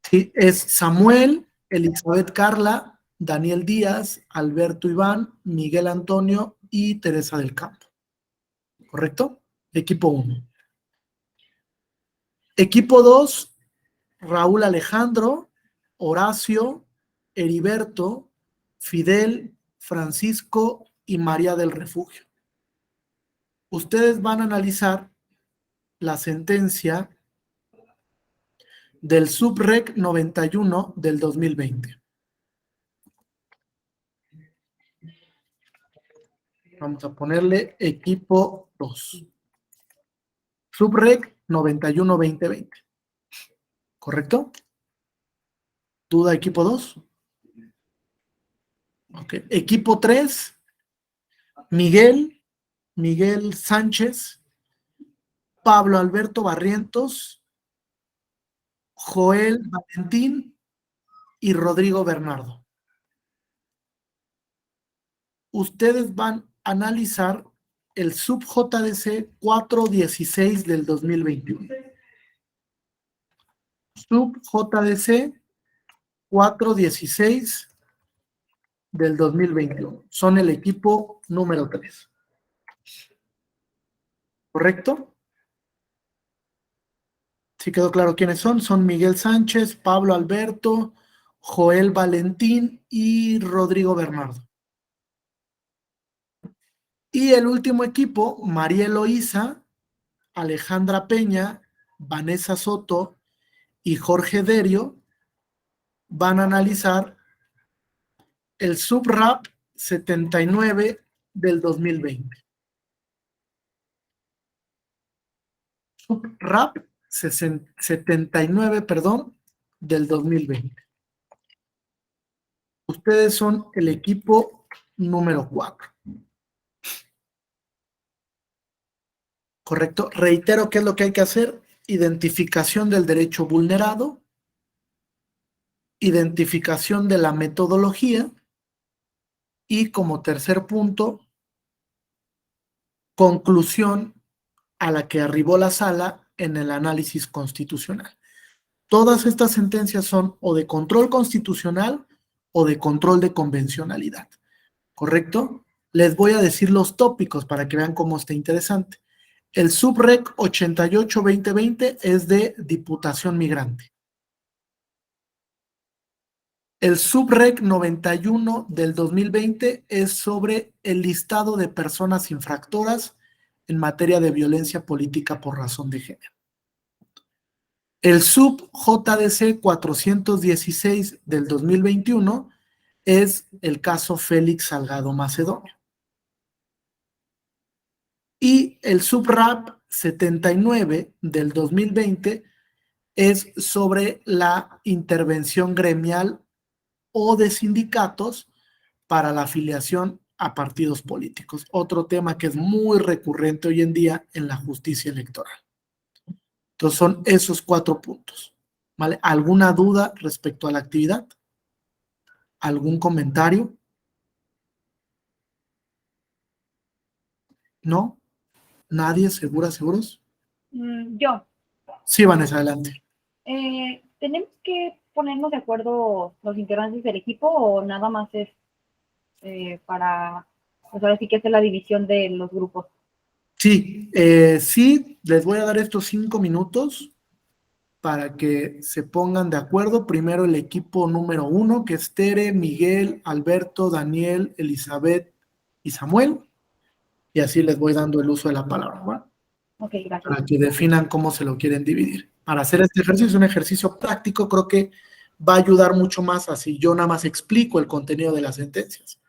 Sí, es Samuel, Elizabeth Carla, Daniel Díaz, Alberto Iván, Miguel Antonio y Teresa del Campo. ¿Correcto? Equipo 1. Equipo 2, Raúl Alejandro, Horacio, Heriberto, Fidel, Francisco y María del Refugio. Ustedes van a analizar la sentencia del SUB-REC 91 del 2020. Vamos a ponerle equipo 2. SUB-REC 91-2020. ¿Correcto? ¿Duda equipo 2? Ok. Equipo 3, Miguel Sánchez, Pablo Alberto Barrientos, Joel Valentín y Rodrigo Bernardo. Ustedes van a analizar el SUB-JDC 416 del 2021. SUB-JDC 416 del 2021. Son el equipo número 3. ¿Correcto? ¿Sí quedó claro quiénes son? Son Miguel Sánchez, Pablo Alberto, Joel Valentín y Rodrigo Bernardo. Y el último equipo, María Eloísa, Alejandra Peña, Vanessa Soto y Jorge Derio, van a analizar el SUB-RAP 79 del 2020. SUB-RAP 79, perdón, del 2020. Ustedes son el equipo número 4. ¿Correcto? Reitero qué es lo que hay que hacer. Identificación del derecho vulnerado, identificación de la metodología y como tercer punto, conclusión a la que arribó la sala en el análisis constitucional. Todas estas sentencias son o de control constitucional o de control de convencionalidad. ¿Correcto? Les voy a decir los tópicos para que vean cómo está interesante. El SUB-REC 88-2020 es de diputación migrante. El SUB-REC 91 del 2020 es sobre el listado de personas infractoras en materia de violencia política por razón de género. El SUB-JDC 416 del 2021 es el caso Félix Salgado Macedonio. Y el SUB-RAP 79 del 2020 es sobre la intervención gremial o de sindicatos para la afiliación a partidos políticos. Otro tema que es muy recurrente hoy en día en la justicia electoral. Entonces son esos 4 puntos. ¿Vale? ¿Alguna duda respecto a la actividad? ¿Algún comentario? ¿No? ¿Nadie? ¿Seguros? Yo. Sí, Vanessa, adelante. ¿Tenemos que ponernos de acuerdo los integrantes del equipo o nada más es para, pues ahora sí que hacer la división de los grupos? Sí, sí, les voy a dar estos 5 minutos para que se pongan de acuerdo. Primero el equipo número 1, que es Tere, Miguel, Alberto, Daniel, Elizabeth y Samuel, y así les voy dando el uso de la palabra, ¿va? Ok, gracias. Para que definan cómo se lo quieren dividir. Para hacer este ejercicio es un ejercicio práctico, creo que va a ayudar mucho más a si yo nada más explico el contenido de las sentencias.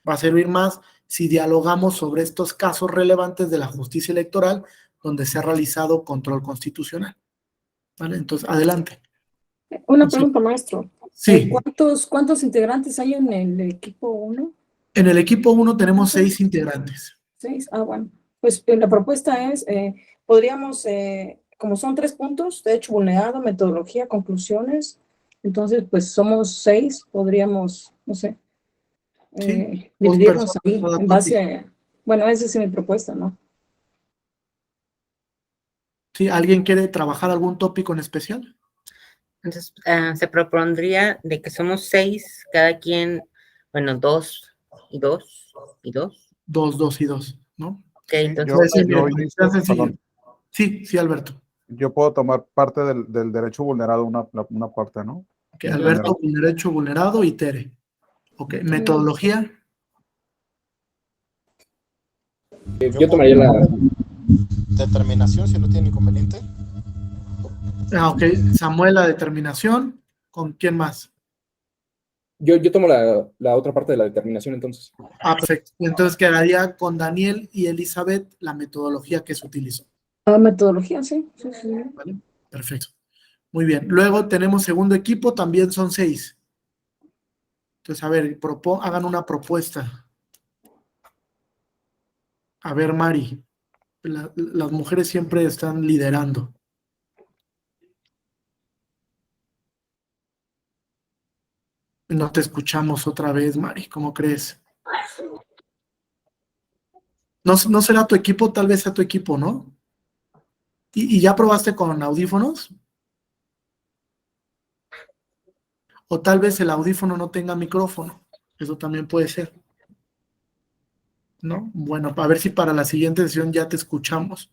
Va a servir más si dialogamos sobre estos casos relevantes de la justicia electoral donde se ha realizado control constitucional. ¿Vale? Entonces, adelante. Una pregunta, maestro. Sí, ¿Cuántos integrantes hay en el equipo 1? en el equipo 1 tenemos 6 integrantes. 6. Ah, bueno. Pues la propuesta es, podríamos, como son 3 puntos, de hecho vulnerado, metodología, conclusiones, entonces pues somos 6, podríamos, no sé, Sí, dividirnos 2 ahí personas en base a, bueno, esa es mi propuesta, ¿no? Sí, ¿alguien quiere trabajar algún tópico en especial? Entonces, se propondría de que somos 6, cada quien, bueno, 2 y 2 y 2. 2, 2 y 2, ¿no? Ok, entonces, Puede ser, yo mira, inicio, está sencillo. perdón. Sí, Alberto. Yo puedo tomar parte del derecho vulnerado, una parte, ¿no? Ok, Alberto, derecho vulnerado y Tere. Ok, metodología. Yo tomaría la... Determinación, si no tiene inconveniente. Ok, Samuel, la determinación. ¿Con quién más? Yo tomo la otra parte de la determinación, entonces. Perfecto. Entonces quedaría con Daniel y Elizabeth la metodología que se utilizó. Ah, metodología, sí. ¿Vale? Perfecto. Muy bien. Luego tenemos segundo equipo, también son 6. Entonces, a ver, hagan una propuesta. A ver, Mari, las mujeres siempre están liderando. No te escuchamos otra vez, Mari, ¿cómo crees? No será tu equipo, tal vez sea tu equipo, ¿no? ¿Y ya probaste con audífonos? O tal vez el audífono no tenga micrófono. Eso también puede ser. ¿No? Bueno, a ver si para la siguiente sesión ya te escuchamos.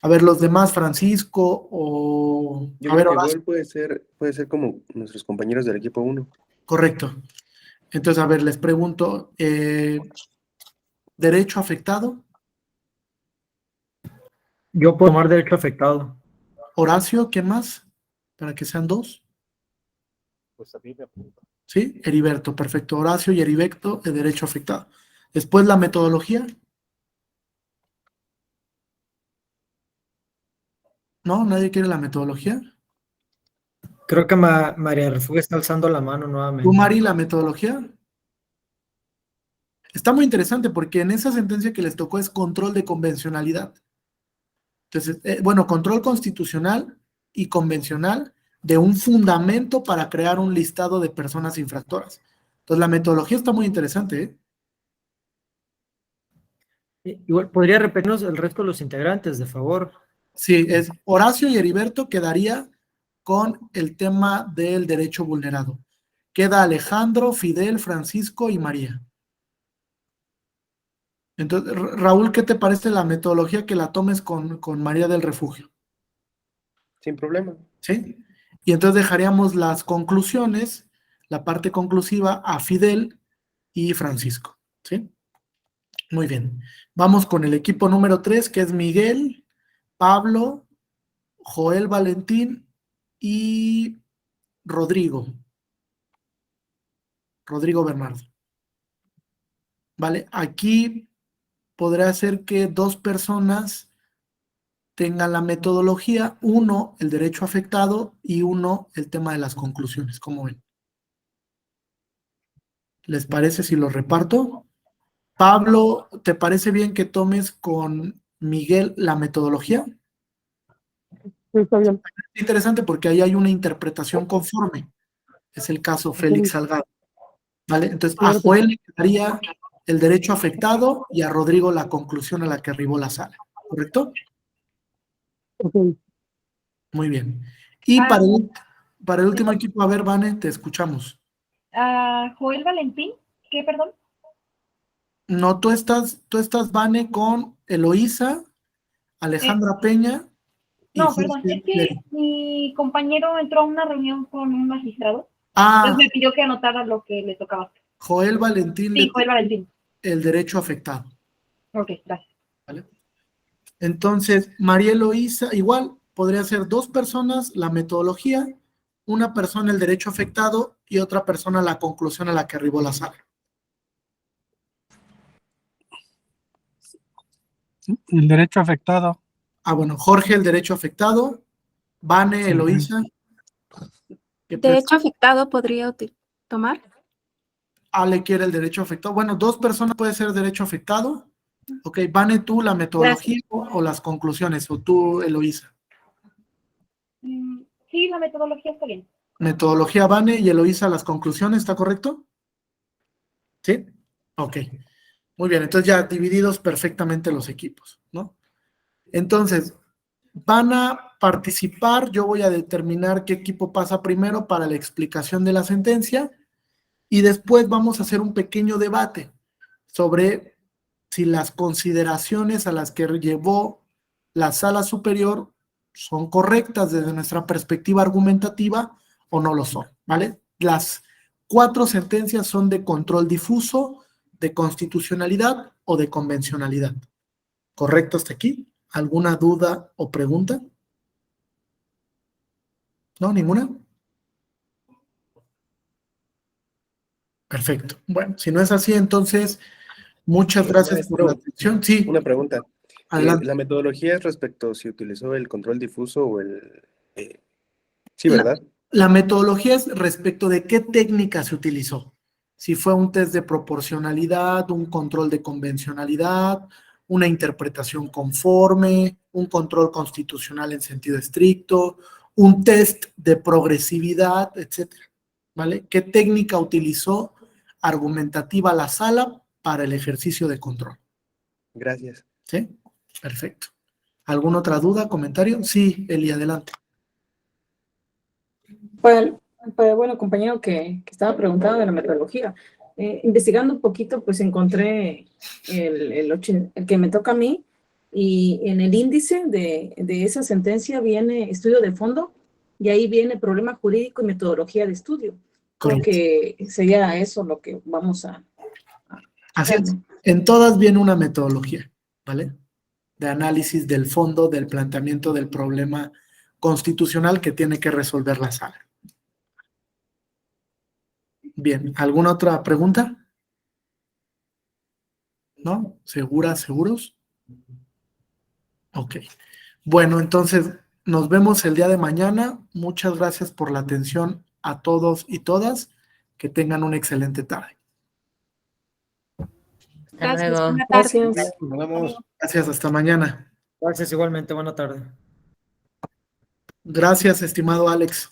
A ver, los demás, Francisco o... Yo A ver, creo que Horacio. igual puede ser como nuestros compañeros del equipo 1. Correcto. Entonces, a ver, les pregunto, ¿derecho afectado? Yo puedo tomar derecho afectado. Horacio, ¿quién más? Para que sean 2. Pues a mí me apunta. ¿Sí? Heriberto, perfecto. Horacio y Heriberto, de derecho afectado. Después la metodología. ¿No? ¿Nadie quiere la metodología? Creo que María Refugio está alzando la mano ¿Tú, nuevamente. Mari, la metodología? Está muy interesante porque en esa sentencia que les tocó es control de convencionalidad. Entonces, bueno, control constitucional y convencional de un fundamento para crear un listado de personas infractoras. Entonces, la metodología está muy interesante, ¿eh? Igual, ¿podría repetirnos el resto de los integrantes, de favor? Sí, es Horacio y Heriberto quedaría con el tema del derecho vulnerado. Queda Alejandro, Fidel, Francisco y María. Entonces, Raúl, ¿qué te parece la metodología que la tomes con María del Refugio? Sin problema. ¿Sí? Y entonces dejaríamos las conclusiones, la parte conclusiva a Fidel y Francisco. ¿Sí? Muy bien. Vamos con el equipo número 3, que es Miguel, Pablo, Joel Valentín y Rodrigo Bernardo. ¿Vale? Aquí podrá ser que 2 personas tengan la metodología, 1 el derecho afectado y 1 el tema de las conclusiones. ¿Cómo ven? ¿Les parece si lo reparto? Pablo, ¿te parece bien que tomes con Miguel la metodología? Sí, está bien. Es interesante porque ahí hay una interpretación conforme. Es el caso Félix Salgado. ¿Vale? Entonces, a Joel le quedaría el derecho afectado y a Rodrigo la conclusión a la que arribó la sala. ¿Correcto? Ok. Muy bien. Y para el último equipo, a ver, Vane, te escuchamos. Joel Valentín, ¿qué, perdón? No, tú estás, Vane, con Eloísa, Alejandra Peña y No, Jorge perdón, es que Leri. mi compañero entró a una reunión con un magistrado. Ah, Entonces me pidió que anotara lo que le tocaba. Joel Valentín. Sí, Joel Valentín. el derecho afectado. Ok, gracias. ¿Vale? Entonces, María Eloísa, igual, podría ser 2 personas la metodología, una persona el derecho afectado y otra persona la conclusión a la que arribó la sala. El derecho afectado. Ah, bueno, Jorge el derecho afectado, Vane, Sí. Eloísa. ¿Qué Derecho afectado podría tomar. Ale quiere el derecho afectado. Bueno, 2 personas puede ser derecho afectado. Ok, Vane, tú la metodología o las conclusiones, o tú, Eloísa. Sí, la metodología está bien. Metodología Vane y Eloísa las conclusiones, ¿está correcto? ¿Sí? Ok. Muy bien, entonces ya divididos perfectamente los equipos, ¿no? Entonces, van a participar, yo voy a determinar qué equipo pasa primero para la explicación de la sentencia y después vamos a hacer un pequeño debate sobre si las consideraciones a las que llevó la sala superior son correctas desde nuestra perspectiva argumentativa o no lo son, ¿vale? Las 4 sentencias son de control difuso, de constitucionalidad o de convencionalidad. ¿Correcto hasta aquí? ¿Alguna duda o pregunta? ¿No? ¿Ninguna? Perfecto. Bueno, si no es así, entonces, muchas gracias por la Maestro, atención. Sí, una pregunta. adelante. La metodología es respecto si utilizó el control difuso o el... sí, ¿verdad? La metodología es respecto de qué técnica se utilizó. Si fue un test de proporcionalidad, un control de convencionalidad, una interpretación conforme, un control constitucional en sentido estricto, un test de progresividad, etcétera. ¿Vale? ¿Qué técnica utilizó argumentativa la sala para el ejercicio de control? Gracias. ¿Sí? Perfecto. ¿Alguna otra duda, comentario? Sí, Eli, adelante. Bueno, compañero que estaba preguntando de la metodología, investigando un poquito, pues encontré el que me toca a mí y en el índice de esa sentencia viene estudio de fondo y ahí viene problema jurídico y metodología de estudio. Creo Correcto. que sería eso lo que vamos a Así checar, es. ¿no? En todas viene una metodología, ¿vale? De análisis del fondo, del planteamiento del problema constitucional que tiene que resolver la sala. Bien, ¿alguna otra pregunta? ¿No? ¿Seguras, seguros? Ok. Bueno, entonces nos vemos el día de mañana. Muchas gracias por la atención a todos y todas. Que tengan una excelente tarde. Hasta Gracias. luego. Buena tarde. Gracias. Nos vemos. Gracias, hasta mañana. Gracias igualmente. Buena tarde. Gracias, estimado Alex.